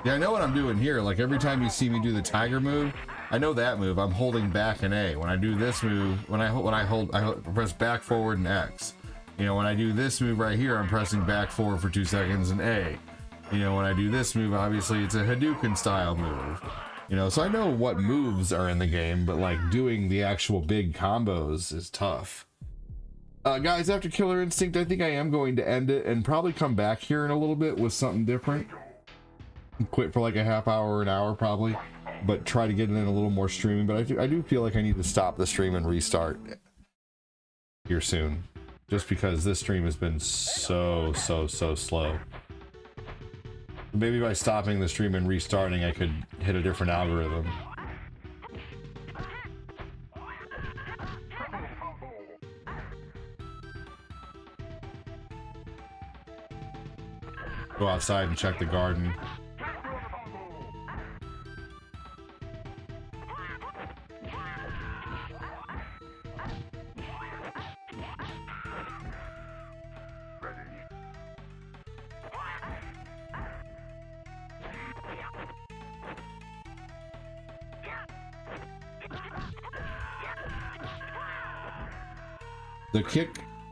Speaker 1: Yeah, I know what I'm doing here. Like every time you see me do the tiger move, I know that move. I'm holding back an A. When I do this move, I press back, forward, and X. You know, when I do this move right here, I'm pressing back, forward for 2 seconds and A. You know, when I do this move, obviously it's a Hadouken style move. You know, so I know what moves are in the game, but like doing the actual big combos is tough. Guys, after Killer Instinct, I think I am going to end it and probably come back here in a little bit with something different. Quit for like a half hour or an hour probably, but try to get in a little more streaming. But I do feel like I need to stop the stream and restart here soon, just because this stream has been so slow. Maybe by stopping the stream and restarting, I could hit a different algorithm. Go outside and check the garden.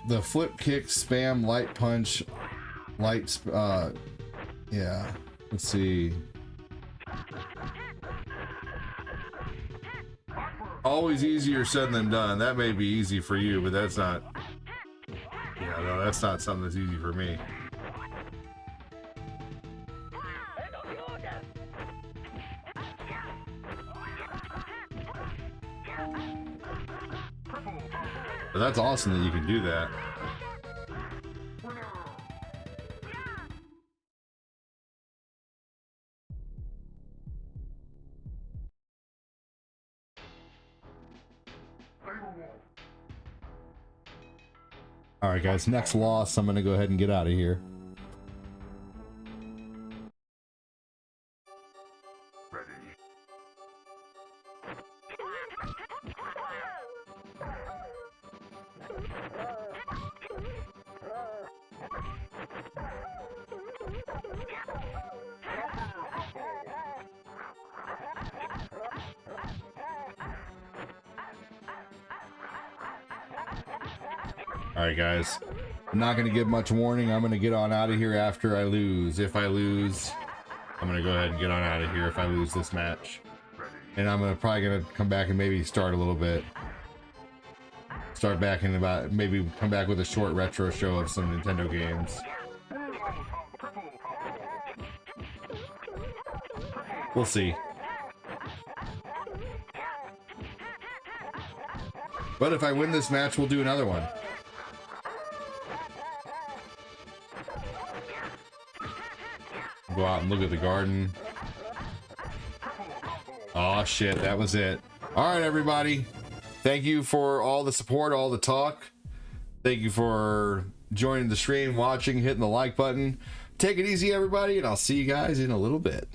Speaker 1: The flip kick, spam, light punch, yeah, let's see. Always easier said than done. That may be easy for you, but that's not, yeah, no, that's not something that's easy for me. But that's awesome that you can do that. All right, guys, next loss, I'm going to go ahead and get out of here. Alright guys, I'm not going to give much warning. I'm going to get on out of here after I lose. If I lose, I'm going to go ahead and get on out of here if I lose this match. And I'm probably going to come back and maybe start a little bit. Start back in about, maybe come back with a short retro show of some Nintendo games. We'll see. But if I win this match, we'll do another one. Go out and look at the garden. Oh shit, that was it. All right, everybody. Thank you for all the support, all the talk. Thank you for joining the stream, watching, hitting the like button. Take it easy, everybody, and I'll see you guys in a little bit.